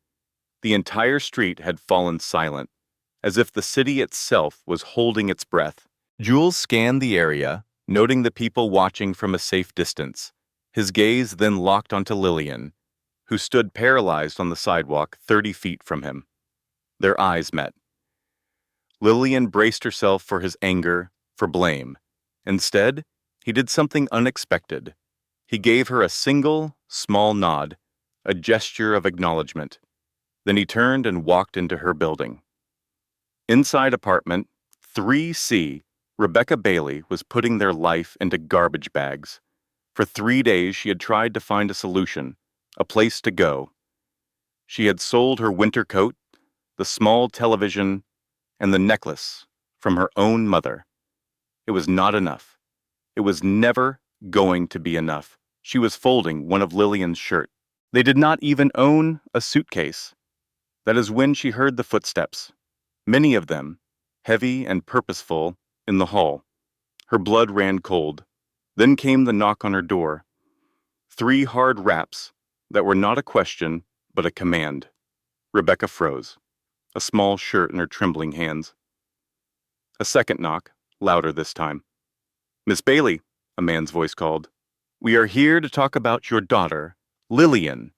The entire street had fallen silent, as if the city itself was holding its breath. Jules scanned the area, noting the people watching from a safe distance. His gaze then locked onto Lillian, who stood paralyzed on the sidewalk 30 feet from him. Their eyes met. Lillian braced herself for his anger, for blame. Instead, he did something unexpected. He gave her a single, small nod, a gesture of acknowledgement. Then he turned and walked into her building. Inside apartment 3C, Rebecca Bailey was putting their life into garbage bags. For 3 days, she had tried to find a solution, a place to go. She had sold her winter coat, the small television, and the necklace from her own mother. It was not enough. It was never going to be enough. She was folding one of Lillian's shirts. They did not even own a suitcase. That is when she heard the footsteps, many of them, heavy and purposeful, in the hall. Her blood ran cold. Then came the knock on her door. 3 hard raps that were not a question, but a command. Rebecca froze, a small shirt in her trembling hands. A second knock, louder this time. "Miss Bailey," a man's voice called. "We are here to talk about your daughter, Lillian."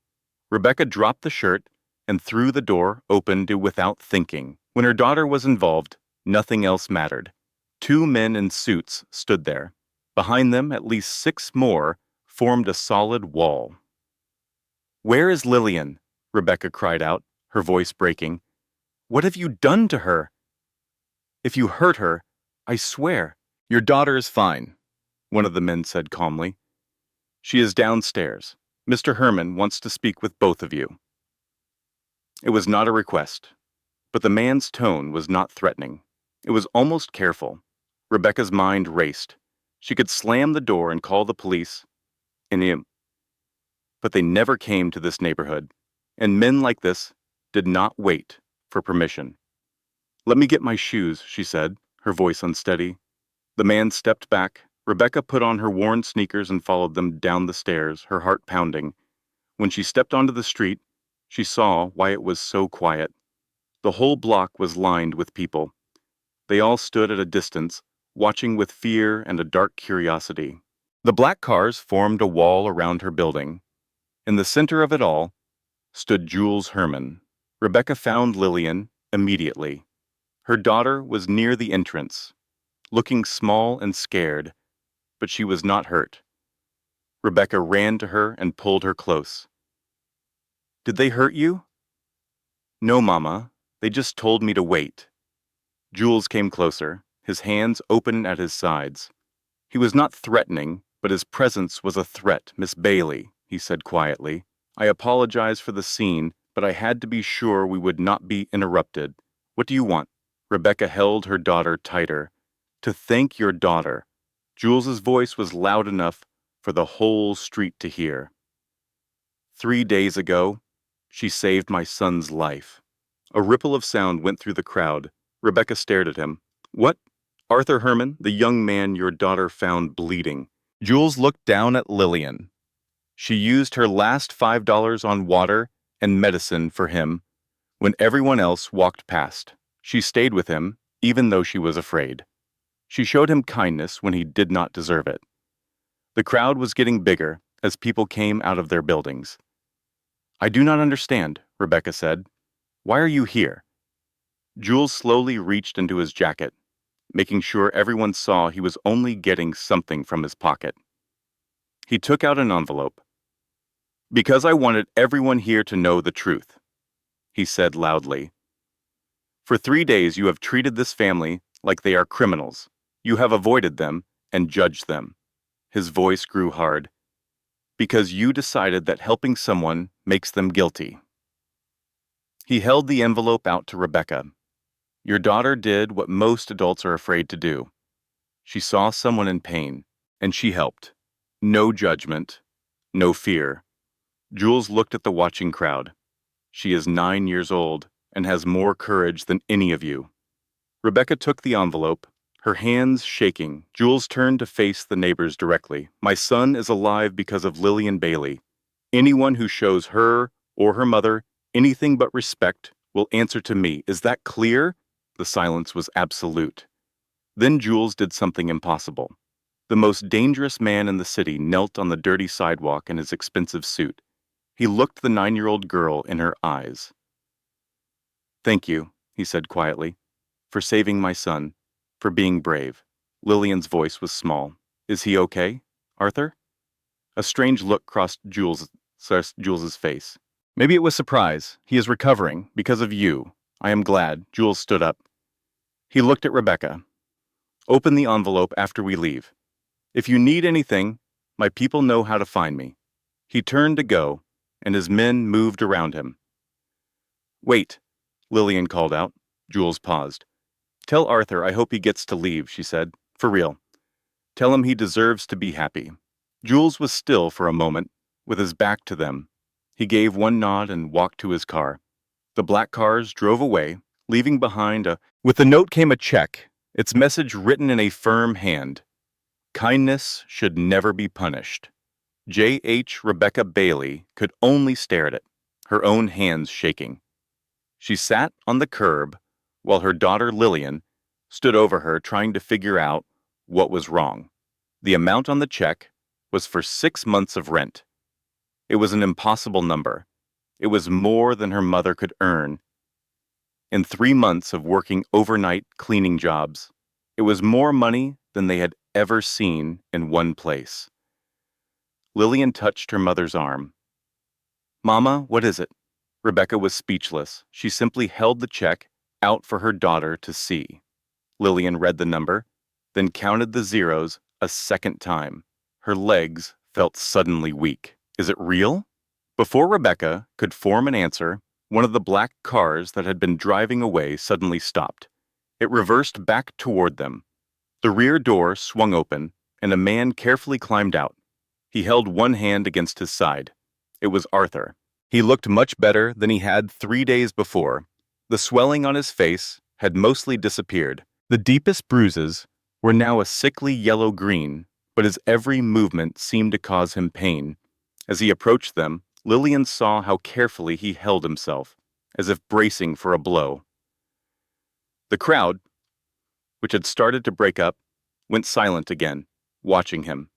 Rebecca dropped the shirt and threw the door open without thinking. When her daughter was involved, nothing else mattered. 2 men in suits stood there. Behind them, at least 6 more formed a solid wall. "Where is Lillian?" Rebecca cried out, her voice breaking. "What have you done to her? If you hurt her, I swear." "Your daughter is fine," one of the men said calmly. "She is downstairs. Mr. Herman wants to speak with both of you." It was not a request, but the man's tone was not threatening. It was almost careful. Rebecca's mind raced. She could slam the door and call the police, but they never came to this neighborhood, and men like this did not wait for permission. "Let me get my shoes," she said, her voice unsteady. The man stepped back. Rebecca put on her worn sneakers and followed them down the stairs, her heart pounding. When she stepped onto the street, she saw why it was so quiet. The whole block was lined with people. They all stood at a distance, watching with fear and a dark curiosity. The black cars formed a wall around her building. In the center of it all stood Jules Herman. Rebecca found Lillian immediately. Her daughter was near the entrance, looking small and scared, but she was not hurt. Rebecca ran to her and pulled her close. "Did they hurt you?" "No, Mama. They just told me to wait." Jules came closer, his hands open at his sides. He was not threatening, but his presence was a threat. "Miss Bailey," he said quietly, "I apologize for the scene, but I had to be sure we would not be interrupted. What do you want?" Rebecca held her daughter tighter. "To thank your daughter." Jules's voice was loud enough for the whole street to hear. 3 days ago, she saved my son's life." A ripple of sound went through the crowd. Rebecca stared at him. "What?" "Arthur Herman, the young man your daughter found bleeding." Jules looked down at Lillian. She used her last $5 on water and medicine for him when everyone else walked past. She stayed with him, even though she was afraid. She showed him kindness when he did not deserve it. The crowd was getting bigger as people came out of their buildings. "I do not understand," Rebecca said. "Why are you here?" Jules slowly reached into his jacket. making sure everyone saw he was only getting something from his pocket. He took out an envelope. "Because I wanted everyone here to know the truth," he said loudly. "For 3 days you have treated this family like they are criminals. You have avoided them and judged them." His voice grew hard. "Because you decided that helping someone makes them guilty." He held the envelope out to Rebecca. "Your daughter did what most adults are afraid to do. She saw someone in pain, and she helped. No judgment, no fear." Jules looked at the watching crowd. "She is 9 years old and has more courage than any of you." Rebecca took the envelope, her hands shaking. Jules turned to face the neighbors directly. "My son is alive because of Lillian Bailey. Anyone who shows her or her mother anything but respect will answer to me. Is that clear?" The silence was absolute. Then Jules did something impossible. The most dangerous man in the city knelt on the dirty sidewalk in his expensive suit. He looked the 9-year-old girl in her eyes. "Thank you," he said quietly, "for saving my son, for being brave." Lillian's voice was small. "Is he okay, Arthur?" A strange look crossed Jules's face. "Maybe it was surprise. He is recovering because of you. I am glad." Jules stood up. He looked at Rebecca. "Open the envelope after we leave. If you need anything, my people know how to find me." He turned to go, and his men moved around him. "Wait," Lillian called out. Jules paused. "Tell Arthur I hope he gets to leave," she said. "For real. Tell him he deserves to be happy." Jules was still for a moment, with his back to them. He gave one nod and walked to his car. The black cars drove away, leaving behind a... With the note came a check, its message written in a firm hand. "Kindness should never be punished." J.H. Rebecca Bailey could only stare at it, her own hands shaking. She sat on the curb while her daughter Lillian stood over her trying to figure out what was wrong. The amount on the check was for 6 months of rent. It was an impossible number. It was more than her mother could earn in 3 months of working overnight cleaning jobs. It was more money than they had ever seen in one place. Lillian touched her mother's arm. "Mama, what is it?" Rebecca was speechless. She simply held the check out for her daughter to see. Lillian read the number, then counted the zeros a second time. Her legs felt suddenly weak. "Is it real?" Before Rebecca could form an answer, one of the black cars that had been driving away suddenly stopped. It reversed back toward them. The rear door swung open, and a man carefully climbed out. He held one hand against his side. It was Arthur. He looked much better than he had 3 days before. The swelling on his face had mostly disappeared. The deepest bruises were now a sickly yellow-green, but his every movement seemed to cause him pain. As he approached them, Lillian saw how carefully he held himself, as if bracing for a blow. The crowd, which had started to break up, went silent again, watching him.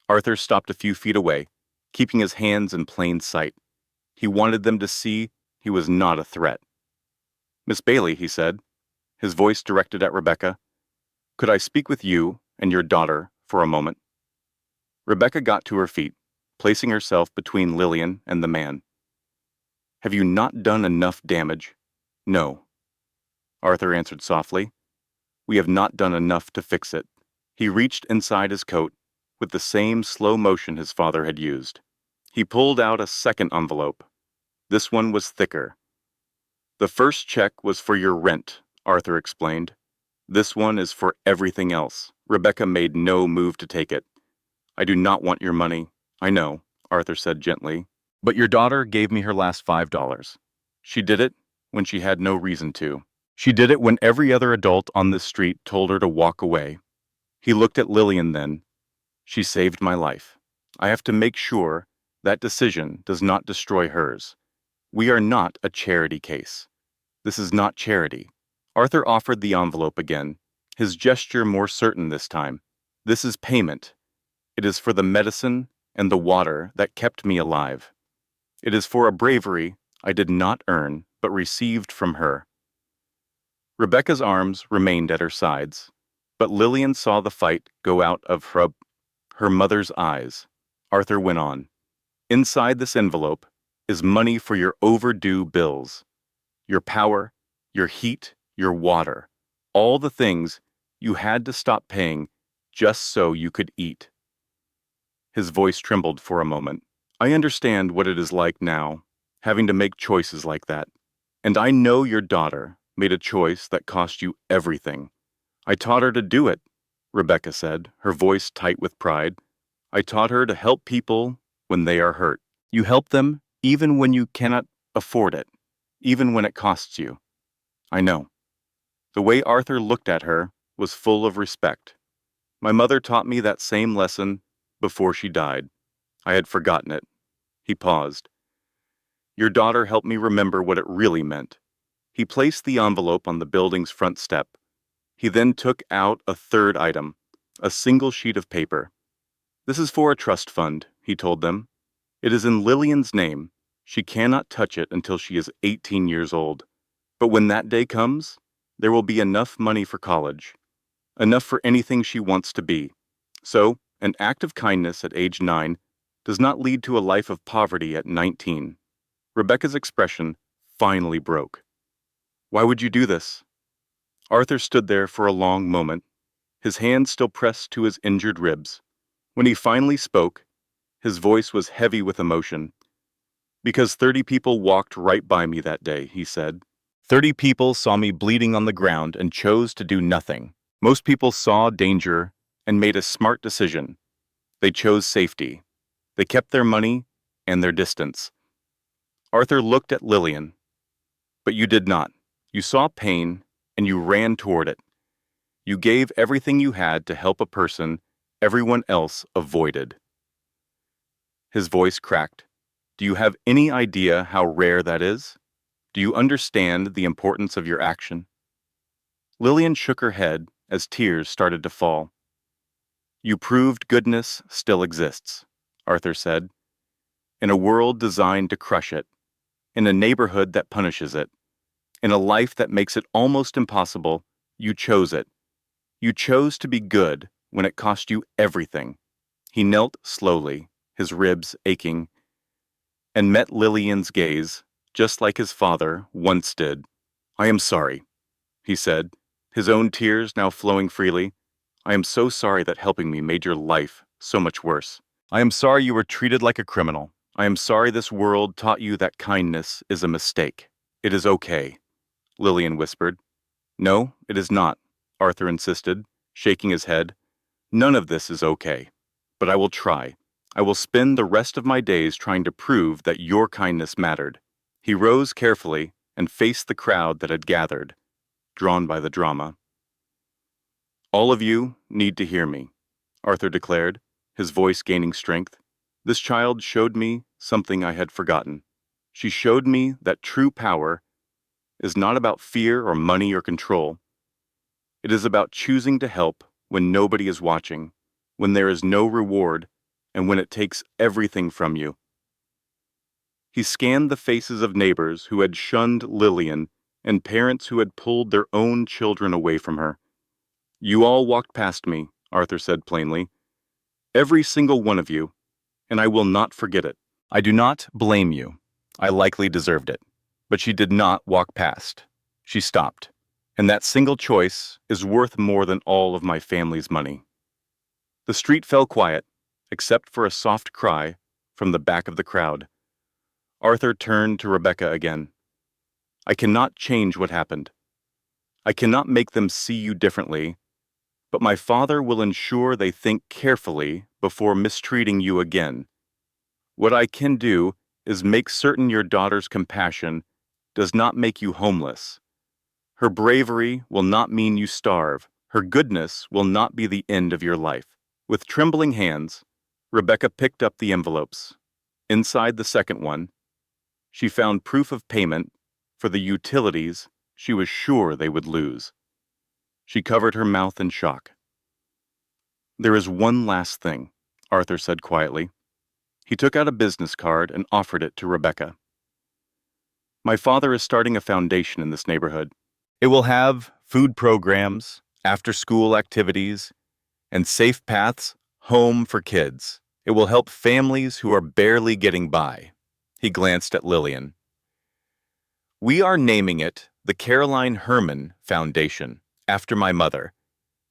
Arthur stopped a few feet away, keeping his hands in plain sight. He wanted them to see he was not a threat. "Miss Bailey," he said, his voice directed at Rebecca, "could I speak with you and your daughter for a moment?" Rebecca got to her feet, placing herself between Lillian and the man. "Have you not done enough damage?" "No," Arthur answered softly. "We have not done enough to fix it." He reached inside his coat with the same slow motion his father had used. He pulled out a second envelope. This one was thicker. "The first check was for your rent," Arthur explained. "This one is for everything else." Rebecca made no move to take it. "I do not want your money. I know," Arthur said gently. "But your daughter gave me her last $5. She did it when she had no reason to. She did it when every other adult on this street told her to walk away." He looked at Lillian then. "She saved my life. I have to make sure that decision does not destroy hers. We are not a charity case. This is not charity." Arthur offered the envelope again, his gesture more certain this time. "This is payment. It is for the medicine and the water that kept me alive. It is for a bravery I did not earn but received from her." Rebecca's arms remained at her sides. But Lillian saw the fight go out of her mother's eyes. Arthur went on. Inside this envelope is money for your overdue bills, your power, your heat, your water, all the things you had to stop paying just so you could eat. His voice trembled for a moment. I understand what it is like now, having to make choices like that. And I know your daughter made a choice that cost you everything. I taught her to do it, Rebecca said, her voice tight with pride. I taught her to help people when they are hurt. You help them even when you cannot afford it, even when it costs you. I know. The way Arthur looked at her was full of respect. My mother taught me that same lesson before she died. I had forgotten it. He paused. Your daughter helped me remember what it really meant. He placed the envelope on the building's front step. He then took out a third item, a single sheet of paper. This is for a trust fund, he told them. It is in Lillian's name. She cannot touch it until she is 18 years old. But when that day comes, there will be enough money for college, enough for anything she wants to be. So, an act of kindness at age 9 does not lead to a life of poverty at 19. Rebecca's expression finally broke. Why would you do this? Arthur stood there for a long moment, his hand still pressed to his injured ribs. When he finally spoke, his voice was heavy with emotion. Because 30 people walked right by me that day, he said. 30 people saw me bleeding on the ground and chose to do nothing. Most people saw danger and made a smart decision. They chose safety. They kept their money and their distance. Arthur looked at Lillian. But you did not. You saw pain and you ran toward it. You gave everything you had to help a person everyone else avoided. His voice cracked. Do you have any idea how rare that is? Do you understand the importance of your action? Lillian shook her head as tears started to fall. You proved goodness still exists, Arthur said. In a world designed to crush it, in a neighborhood that punishes it, in a life that makes it almost impossible, you chose it. You chose to be good when it cost you everything. He knelt slowly, his ribs aching, and met Lillian's gaze, just like his father once did. I am sorry, he said, his own tears now flowing freely. I am so sorry that helping me made your life so much worse. I am sorry you were treated like a criminal. I am sorry this world taught you that kindness is a mistake. It is okay, Lillian whispered. No, it is not, Arthur insisted, shaking his head. None of this is okay. But I will try. I will spend the rest of my days trying to prove that your kindness mattered. He rose carefully and faced the crowd that had gathered, drawn by the drama. All of you need to hear me, Arthur declared, his voice gaining strength. This child showed me something I had forgotten. She showed me that true power is not about fear or money or control. It is about choosing to help when nobody is watching, when there is no reward, and when it takes everything from you. He scanned the faces of neighbors who had shunned Lillian and parents who had pulled their own children away from her. You all walked past me, Arthur said plainly. Every single one of you, and I will not forget it. I do not blame you. I likely deserved it. But she did not walk past. She stopped. And that single choice is worth more than all of my family's money. The street fell quiet, except for a soft cry from the back of the crowd. Arthur turned to Rebecca again. I cannot change what happened. I cannot make them see you differently, but my father will ensure they think carefully before mistreating you again. What I can do is make certain your daughter's compassion does not make you homeless. Her bravery will not mean you starve. Her goodness will not be the end of your life. With trembling hands, Rebecca picked up the envelopes. Inside the second one, she found proof of payment for the utilities she was sure they would lose. She covered her mouth in shock. There is one last thing, Arthur said quietly. He took out a business card and offered it to Rebecca. My father is starting a foundation in this neighborhood. It will have food programs after-school activities, and safe paths home for kids. It will help families who are barely getting by. He glanced at Lillian. We are naming it the Caroline Herman Foundation, after my mother,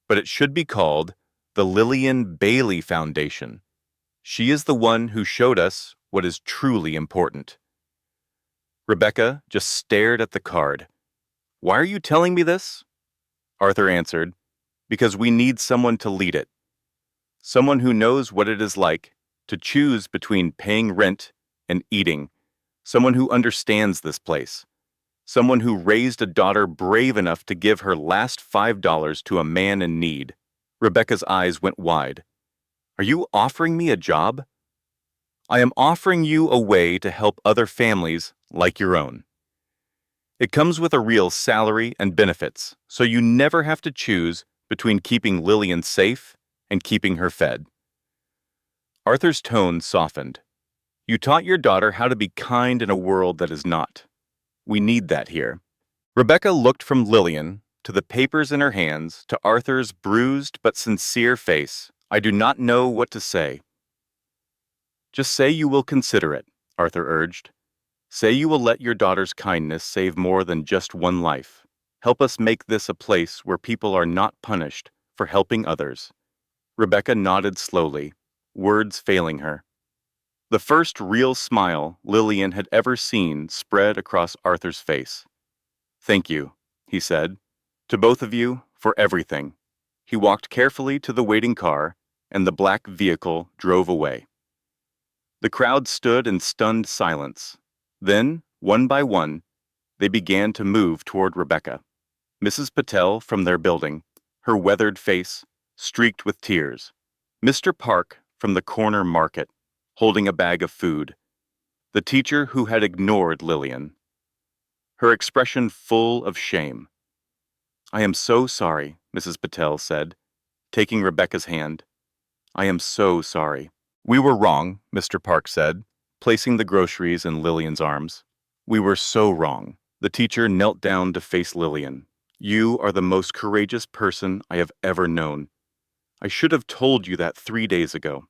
but it should be called the Lillian Bailey Foundation. She is the one who showed us what is truly important. Rebecca just stared at the card. Why are you telling me this? Arthur answered, because we need someone to lead it. Someone who knows what it is like to choose between paying rent and eating. Someone who understands this place. Someone who raised a daughter brave enough to give her last $5 to a man in need. Rebecca's eyes went wide. Are you offering me a job? I am offering you a way to help other families like your own. It comes with a real salary and benefits, so you never have to choose between keeping Lillian safe and keeping her fed. Arthur's tone softened. You taught your daughter how to be kind in a world that is not. We need that here. Rebecca looked from Lillian to the papers in her hands to Arthur's bruised but sincere face. I do not know what to say. Just say you will consider it, Arthur urged. Say you will let your daughter's kindness save more than just one life. Help us make this a place where people are not punished for helping others. Rebecca nodded slowly, words failing her. The first real smile Lillian had ever seen spread across Arthur's face. Thank you, he said, to both of you for everything. He walked carefully to the waiting car, and the black vehicle drove away. The crowd stood in stunned silence. Then, one by one, they began to move toward Rebecca. Mrs. Patel from their building, her weathered face streaked with tears. Mr. Park from the corner market, holding a bag of food. The teacher who had ignored Lillian. Her expression full of shame. I am so sorry, Mrs. Patel said, taking Rebecca's hand. I am so sorry. We were wrong, Mr. Park said, placing the groceries in Lillian's arms. We were so wrong. The teacher knelt down to face Lillian. You are the most courageous person I have ever known. I should have told you that 3 days ago.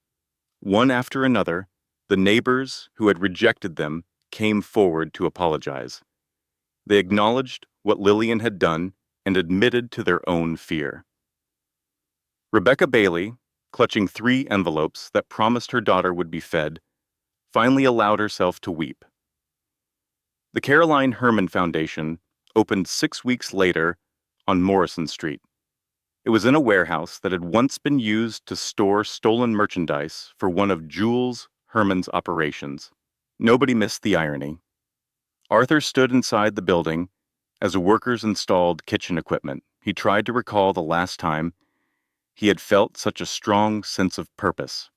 One after another, the neighbors who had rejected them came forward to apologize. They acknowledged what Lillian had done and admitted to their own fear. Rebecca Bailey, clutching 3 envelopes that promised her daughter would be fed, finally allowed herself to weep. The Caroline Herman Foundation opened 6 weeks later on Morrison Street. It was in a warehouse that had once been used to store stolen merchandise for one of Jules Herman's operations. Nobody missed the irony. Arthur stood inside the building as workers installed kitchen equipment. He tried to recall the last time he had felt such a strong sense of purpose.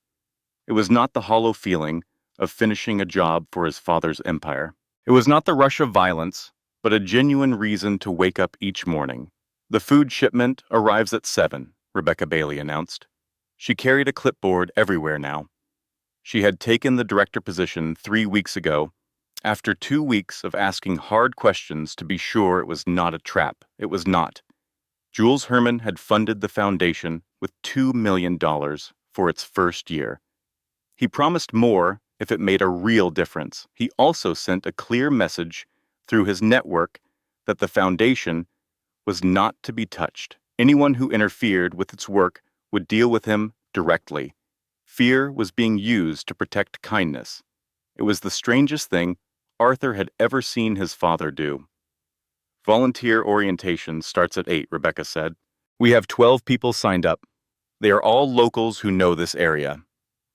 It was not the hollow feeling of finishing a job for his father's empire. It was not the rush of violence, but a genuine reason to wake up each morning. The food shipment arrives at 7, Rebecca Bailey announced. She carried a clipboard everywhere now. She had taken the director position 3 weeks ago, after 2 weeks of asking hard questions to be sure it was not a trap. It was not. Jules Herman had funded the foundation with $2 million for its first year. He promised more if it made a real difference. He also sent a clear message through his network that the foundation was not to be touched. Anyone who interfered with its work would deal with him directly. Fear was being used to protect kindness. It was the strangest thing Arthur had ever seen his father do. Volunteer orientation starts at 8, Rebecca said. We have 12 people signed up. They are all locals who know this area.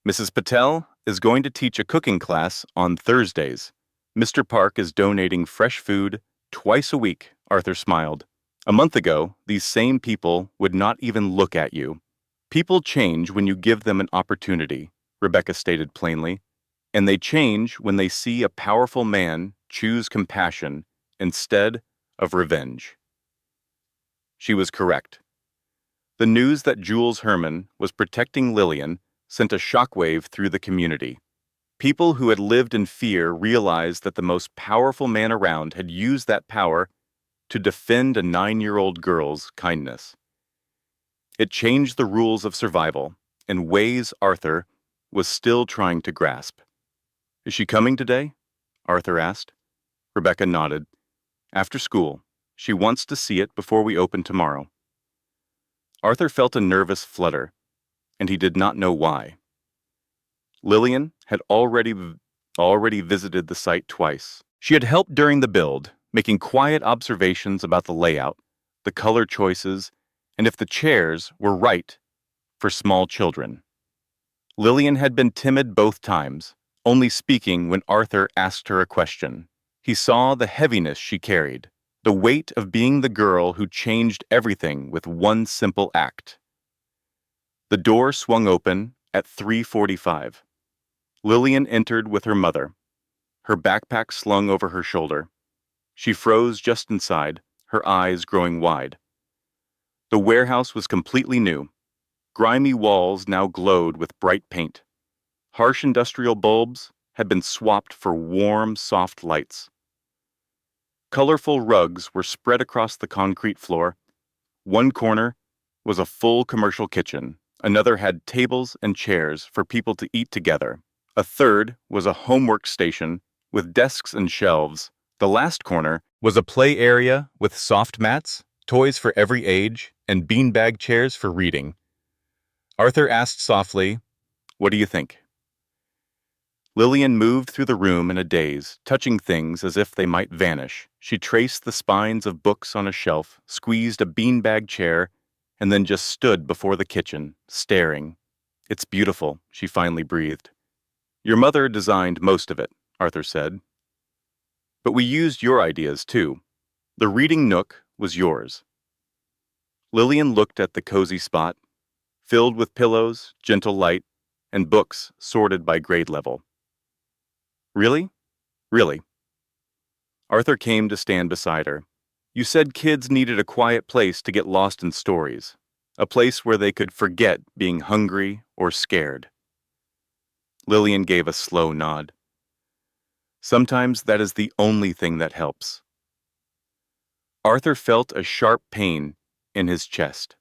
Mrs. Patel is going to teach a cooking class on Thursdays. Mr. Park is donating fresh food twice a week, Arthur smiled. A month ago, these same people would not even look at you. People change when you give them an opportunity, Rebecca stated plainly, and they change when they see a powerful man choose compassion instead of revenge. She was correct. The news that Jules Herman was protecting Lillian sent a shockwave through the community. People who had lived in fear realized that the most powerful man around had used that power to defend a 9-year-old girl's kindness. It changed the rules of survival in ways Arthur was still trying to grasp. Is she coming today? Arthur asked. Rebecca nodded. After school. She wants to see it before we open tomorrow. Arthur felt a nervous flutter, and he did not know why. Lillian had already visited the site twice. She had helped during the build, making quiet observations about the layout, the color choices, and if the chairs were right for small children. Lillian had been timid both times, only speaking when Arthur asked her a question. He saw the heaviness she carried, the weight of being the girl who changed everything with one simple act. The door swung open at 3:45. Lillian entered with her mother, her backpack slung over her shoulder. She froze just inside, her eyes growing wide. The warehouse was completely new. Grimy walls now glowed with bright paint. Harsh industrial bulbs had been swapped for warm, soft lights. Colorful rugs were spread across the concrete floor. One corner was a full commercial kitchen. Another had tables and chairs for people to eat together. A third was a homework station with desks and shelves. The last corner was a play area with soft mats, toys for every age, and beanbag chairs for reading. Arthur asked softly, "What do you think?" Lillian moved through the room in a daze, touching things as if they might vanish. She traced the spines of books on a shelf, squeezed a beanbag chair, and then just stood before the kitchen, staring. "It's beautiful," she finally breathed. "Your mother designed most of it," Arthur said. "But we used your ideas, too. The reading nook was yours." Lillian looked at the cozy spot, filled with pillows, gentle light, and books sorted by grade level. "Really? Really?" Arthur came to stand beside her. "You said kids needed a quiet place to get lost in stories, a place where they could forget being hungry or scared." Lillian gave a slow nod. "Sometimes that is the only thing that helps." Arthur felt a sharp pain in his chest.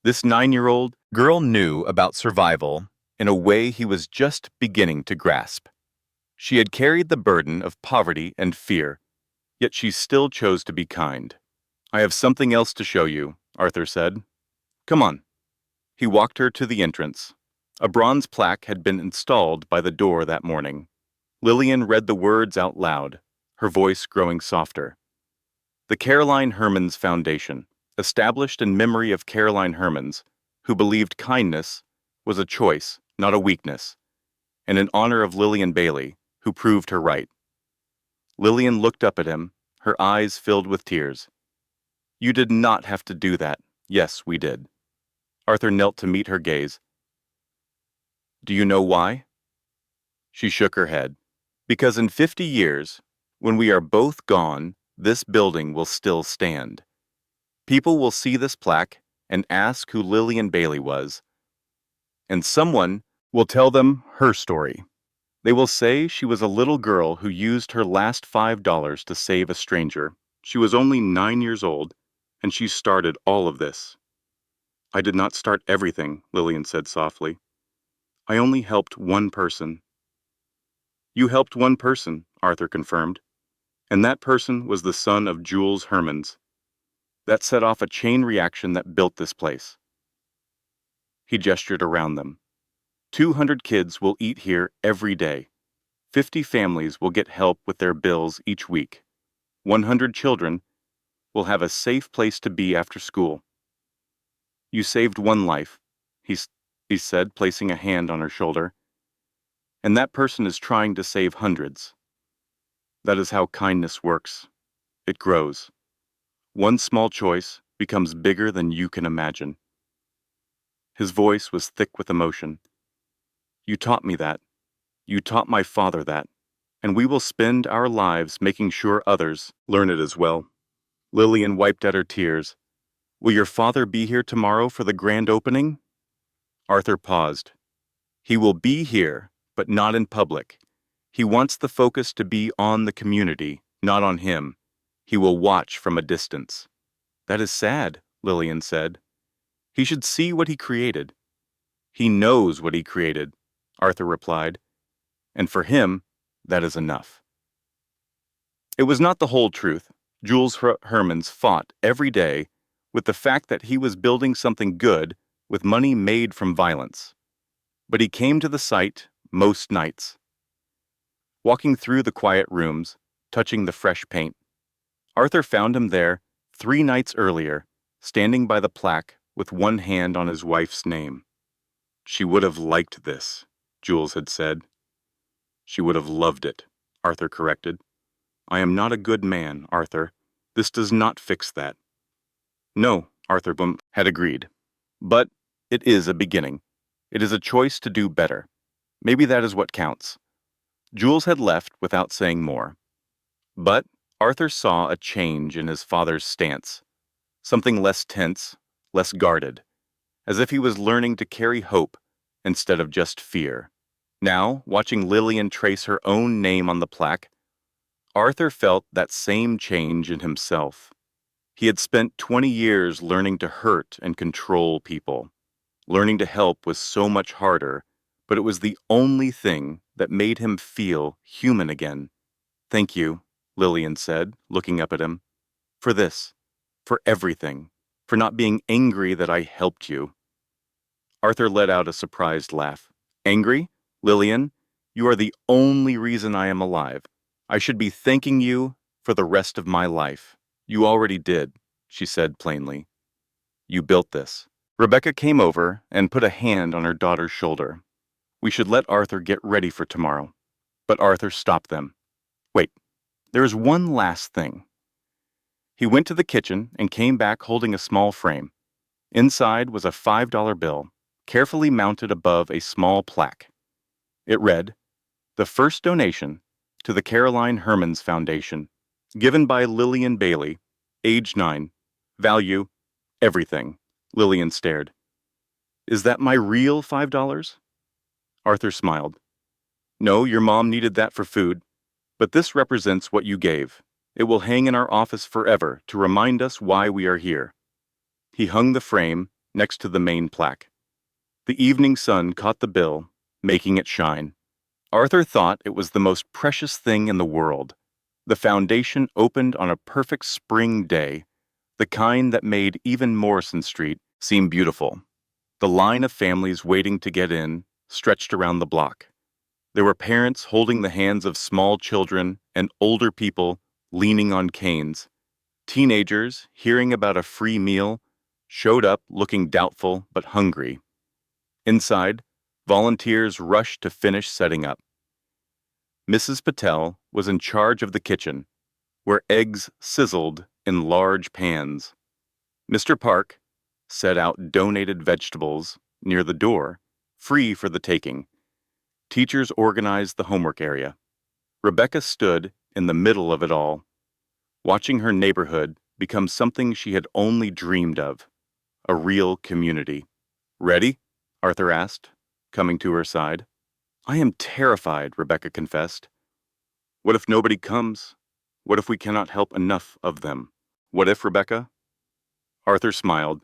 This 9-year-old girl knew about survival in a way he was just beginning to grasp. She had carried the burden of poverty and fear, yet she still chose to be kind. "I have something else to show you," Arthur said. "Come on." He walked her to the entrance. A bronze plaque had been installed by the door that morning. Lillian read the words out loud, her voice growing softer. "The Caroline Hermans Foundation, established in memory of Caroline Hermans, who believed kindness was a choice, not a weakness, and in honor of Lillian Bailey, who proved her right." Lillian looked up at him, her eyes filled with tears. "You did not have to do that." "Yes, we did." Arthur knelt to meet her gaze. "Do you know why?" She shook her head. "Because in 50 years, when we are both gone, this building will still stand. People will see this plaque and ask who Lillian Bailey was, and someone will tell them her story. They will say she was a little girl who used her last $5 to save a stranger. She was only 9 years old, and she started all of this." "I did not start everything," Lillian said softly. "I only helped one person." "You helped one person," Arthur confirmed, "and that person was the son of Jules Hermans. That set off a chain reaction that built this place." He gestured around them. 200 kids will eat here every day. 50 families will get help with their bills each week. 100 children will have a safe place to be after school. You saved one life, he said, placing a hand on her shoulder. And that person is trying to save hundreds. That is how kindness works. It grows. One small choice becomes bigger than you can imagine. His voice was thick with emotion. "You taught me that. You taught my father that. And we will spend our lives making sure others learn it as well." Lillian wiped at her tears. "Will your father be here tomorrow for the grand opening?" Arthur paused. "He will be here, but not in public. He wants the focus to be on the community, not on him. He will watch from a distance." "That is sad," Lillian said. He should see what he created. He knows what he created, Arthur replied, and for him, that is enough. It was not the whole truth. Jules Hermans fought every day with the fact that he was building something good with money made from violence. But he came to the site most nights. Walking through the quiet rooms, touching the fresh paint, Arthur found him there 3 nights earlier, standing by the plaque with one hand on his wife's name. She would have liked this, Jules had said. She would have loved it, Arthur corrected. I am not a good man, Arthur. This does not fix that. No, Arthur Boom had agreed. But it is a beginning. It is a choice to do better. Maybe that is what counts. Jules had left without saying more. But Arthur saw a change in his father's stance. Something less tense, less guarded, as if he was learning to carry hope instead of just fear. Now, watching Lillian trace her own name on the plaque, Arthur felt that same change in himself. He had spent 20 years learning to hurt and control people. Learning to help was so much harder, but it was the only thing that made him feel human again. Thank you, Lillian said, looking up at him. For this, for everything, for not being angry that I helped you. Arthur let out a surprised laugh. Angry? Lillian, you are the only reason I am alive. I should be thanking you for the rest of my life. You already did, she said plainly. You built this. Rebecca came over and put a hand on her daughter's shoulder. We should let Arthur get ready for tomorrow. But Arthur stopped them. Wait, there is one last thing. He went to the kitchen and came back holding a small frame. Inside was a $5 bill, carefully mounted above a small plaque. It read, "The first donation to the Caroline Hermans Foundation, given by Lillian Bailey, age 9, value, everything." Lillian stared. Is that my real $5? Arthur smiled. No, your mom needed that for food, but this represents what you gave. It will hang in our office forever to remind us why we are here. He hung the frame next to the main plaque. The evening sun caught the bill, making it shine. Arthur thought it was the most precious thing in the world. The foundation opened on a perfect spring day, the kind that made even Morrison Street seem beautiful. The line of families waiting to get in stretched around the block. There were parents holding the hands of small children and older people leaning on canes. Teenagers, hearing about a free meal, showed up looking doubtful but hungry. Inside, volunteers rushed to finish setting up. Mrs. Patel was in charge of the kitchen, where eggs sizzled in large pans. Mr. Park set out donated vegetables near the door, free for the taking. Teachers organized the homework area. Rebecca stood in the middle of it all, watching her neighborhood become something she had only dreamed of, a real community. Ready? Arthur asked, coming to her side. I am terrified, Rebecca confessed. What if nobody comes? What if we cannot help enough of them? What if, Rebecca? Arthur smiled.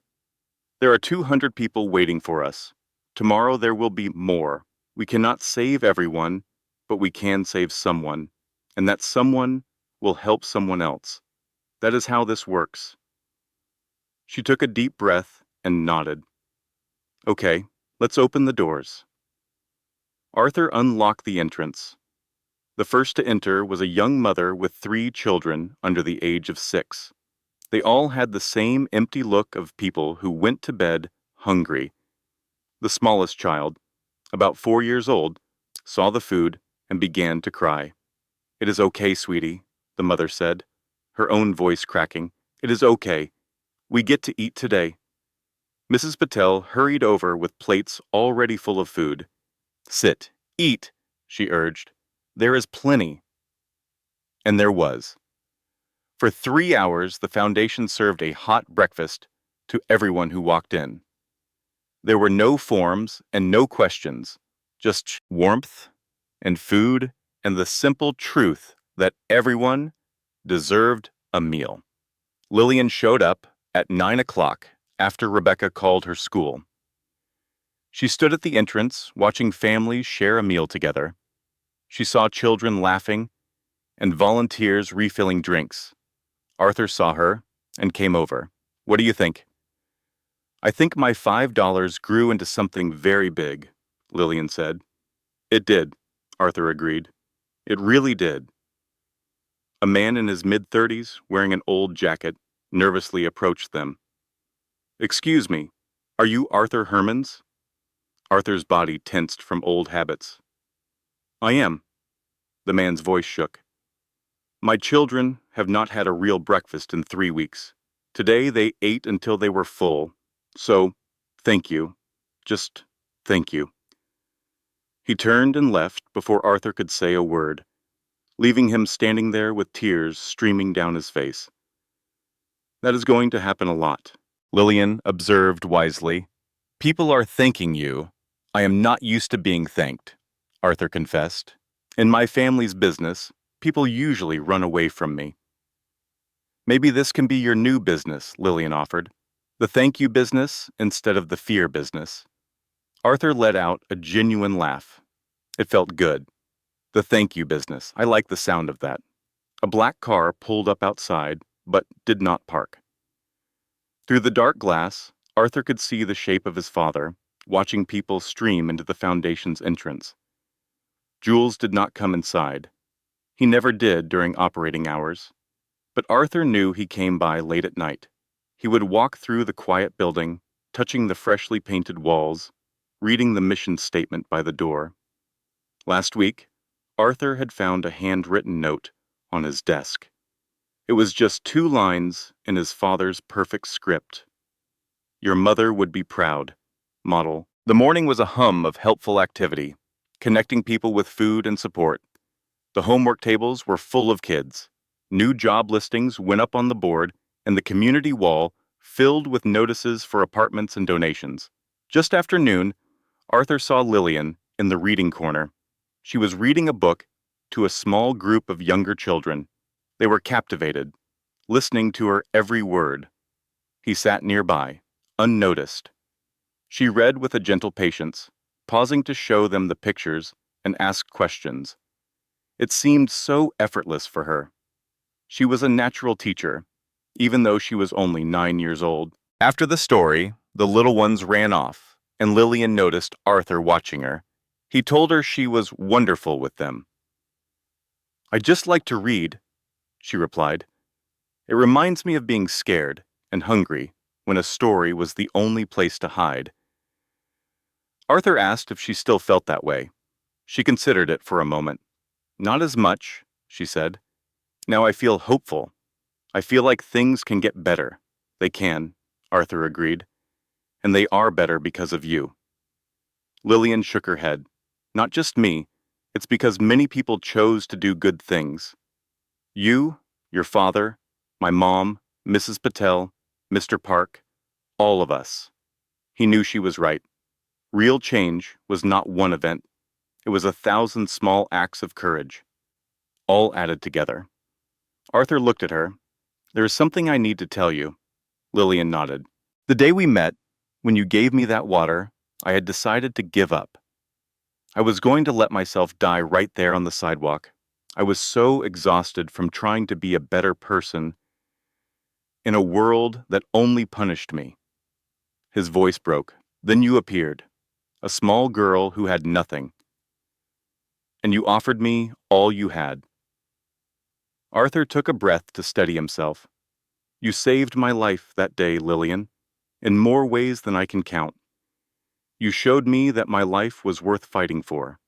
There are 200 people waiting for us. Tomorrow there will be more. We cannot save everyone, but we can save someone, and that someone will help someone else. That is how this works. She took a deep breath and nodded. Okay, let's open the doors. Arthur unlocked the entrance. The first to enter was a young mother with 3 children under the age of 6. They all had the same empty look of people who went to bed hungry. The smallest child, about 4 years old, saw the food and began to cry. It is okay, sweetie, the mother said, her own voice cracking. It is okay. We get to eat today. Mrs. Patel hurried over with plates already full of food. Sit, eat, she urged. There is plenty. And there was. For 3 hours, the foundation served a hot breakfast to everyone who walked in. There were no forms and no questions, just warmth and food and the simple truth that everyone deserved a meal. Lillian showed up at 9 o'clock after Rebecca called her school. She stood at the entrance, watching families share a meal together. She saw children laughing and volunteers refilling drinks. Arthur saw her and came over. "What do you think?" "I think my $5 grew into something very big," Lillian said. "It did," Arthur agreed. "It really did." A man in his mid-30s, wearing an old jacket, nervously approached them. "Excuse me, are you Arthur Hermans?" Arthur's body tensed from old habits. "I am." The man's voice shook. "My children have not had a real breakfast in 3 weeks. Today they ate until they were full. So, thank you. Just thank you." He turned and left before Arthur could say a word, leaving him standing there with tears streaming down his face. "That is going to happen a lot," Lillian observed wisely. "People are thanking you. I am not used to being thanked," Arthur confessed. "In my family's business, people usually run away from me." "Maybe this can be your new business," Lillian offered. "The thank you business instead of the fear business." Arthur let out a genuine laugh. It felt good. The thank you business. I like the sound of that. A black car pulled up outside, but did not park. Through the dark glass, Arthur could see the shape of his father, watching people stream into the foundation's entrance. Jules did not come inside. He never did during operating hours. But Arthur knew he came by late at night. He would walk through the quiet building, touching the freshly painted walls, reading the mission statement by the door. Last week, Arthur had found a handwritten note on his desk. It was just 2 lines in his father's perfect script. "Your mother would be proud. Model." The morning was a hum of helpful activity, connecting people with food and support. The homework tables were full of kids. New job listings went up on the board, and the community wall filled with notices for apartments and donations. Just after noon, Arthur saw Lillian in the reading corner. She was reading a book to a small group of younger children. They were captivated, listening to her every word. He sat nearby, unnoticed. She read with a gentle patience, pausing to show them the pictures and ask questions. It seemed so effortless for her. She was a natural teacher, even though she was only 9 years old. After the story, the little ones ran off, and Lillian noticed Arthur watching her. He told her she was wonderful with them. "I just like to read," she replied. "It reminds me of being scared and hungry when a story was the only place to hide." Arthur asked if she still felt that way. She considered it for a moment. "Not as much," she said. "Now I feel hopeful. I feel like things can get better." "They can," Arthur agreed. "And they are better because of you." Lillian shook her head. "Not just me. It's because many people chose to do good things. You, your father, my mom, Mrs. Patel, Mr. Park, all of us." He knew she was right. Real change was not one event. It was 1,000 small acts of courage, all added together. Arthur looked at her. "There is something I need to tell you." Lillian nodded. "The day we met, when you gave me that water, I had decided to give up. I was going to let myself die right there on the sidewalk. I was so exhausted from trying to be a better person in a world that only punished me." His voice broke. "Then you appeared, a small girl who had nothing, and you offered me all you had." Arthur took a breath to steady himself. "You saved my life that day, Lillian, in more ways than I can count. You showed me that my life was worth fighting for,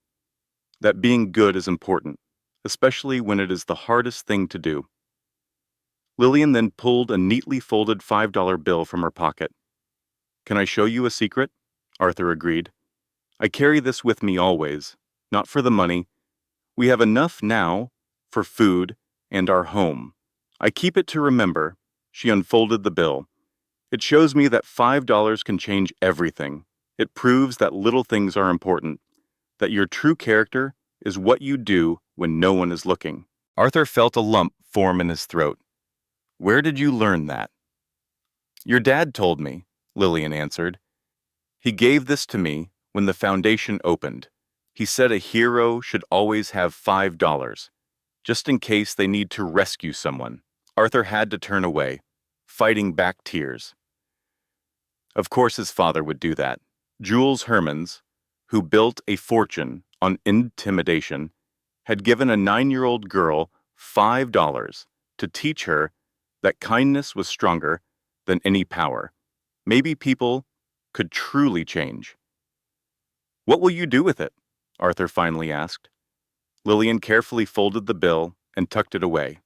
that being good is important, especially when it is the hardest thing to do." Lillian then pulled a neatly folded $5 bill from her pocket. "Can I show you a secret?" Arthur agreed. "I carry this with me always, not for the money. We have enough now for food and our home. I keep it to remember." She unfolded the bill. "It shows me that $5 can change everything. It proves that little things are important, that your true character is what you do when no one is looking." Arthur felt a lump form in his throat. "Where did you learn that?" "Your dad told me. Lillian answered. He gave this to me when the foundation opened. He said a hero should always have $5, just in case they need to rescue someone. Arthur had to turn away, fighting back tears. Of course his father would do that. Jules Hermans, who built a fortune on intimidation, had given a 9-year-old girl $5 to teach her that kindness was stronger than any power. Maybe people could truly change. "What will you do with it?" Arthur finally asked. Lillian carefully folded the bill and tucked it away.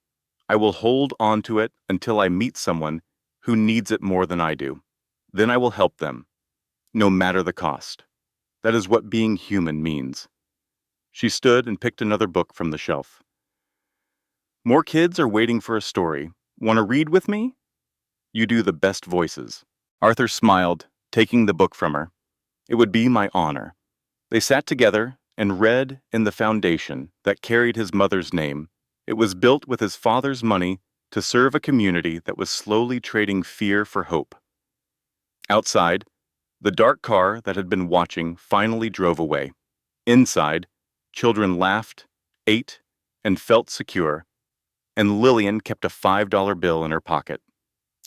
"I will hold on to it until I meet someone who needs it more than I do. Then I will help them, no matter the cost. That is what being human means." She stood and picked another book from the shelf. "More kids are waiting for a story. Want to read with me? You do the best voices." Arthur smiled, taking the book from her. "It would be my honor." They sat together and read in the foundation that carried his mother's name. It was built with his father's money to serve a community that was slowly trading fear for hope. Outside, the dark car that had been watching finally drove away. Inside, children laughed, ate, and felt secure, and Lillian kept a $5 bill in her pocket.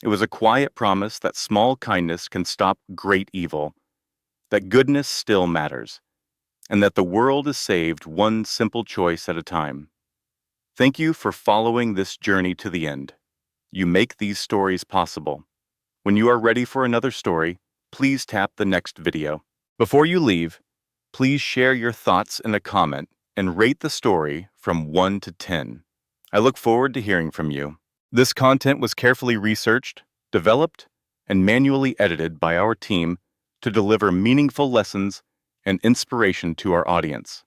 It was a quiet promise that small kindness can stop great evil, that goodness still matters, and that the world is saved one simple choice at a time. Thank you for following this journey to the end. You make these stories possible. When you are ready for another story, please tap the next video. Before you leave, please share your thoughts in a comment and rate the story from 1 to 10. I look forward to hearing from you. This content was carefully researched, developed, and manually edited by our team to deliver meaningful lessons and inspiration to our audience.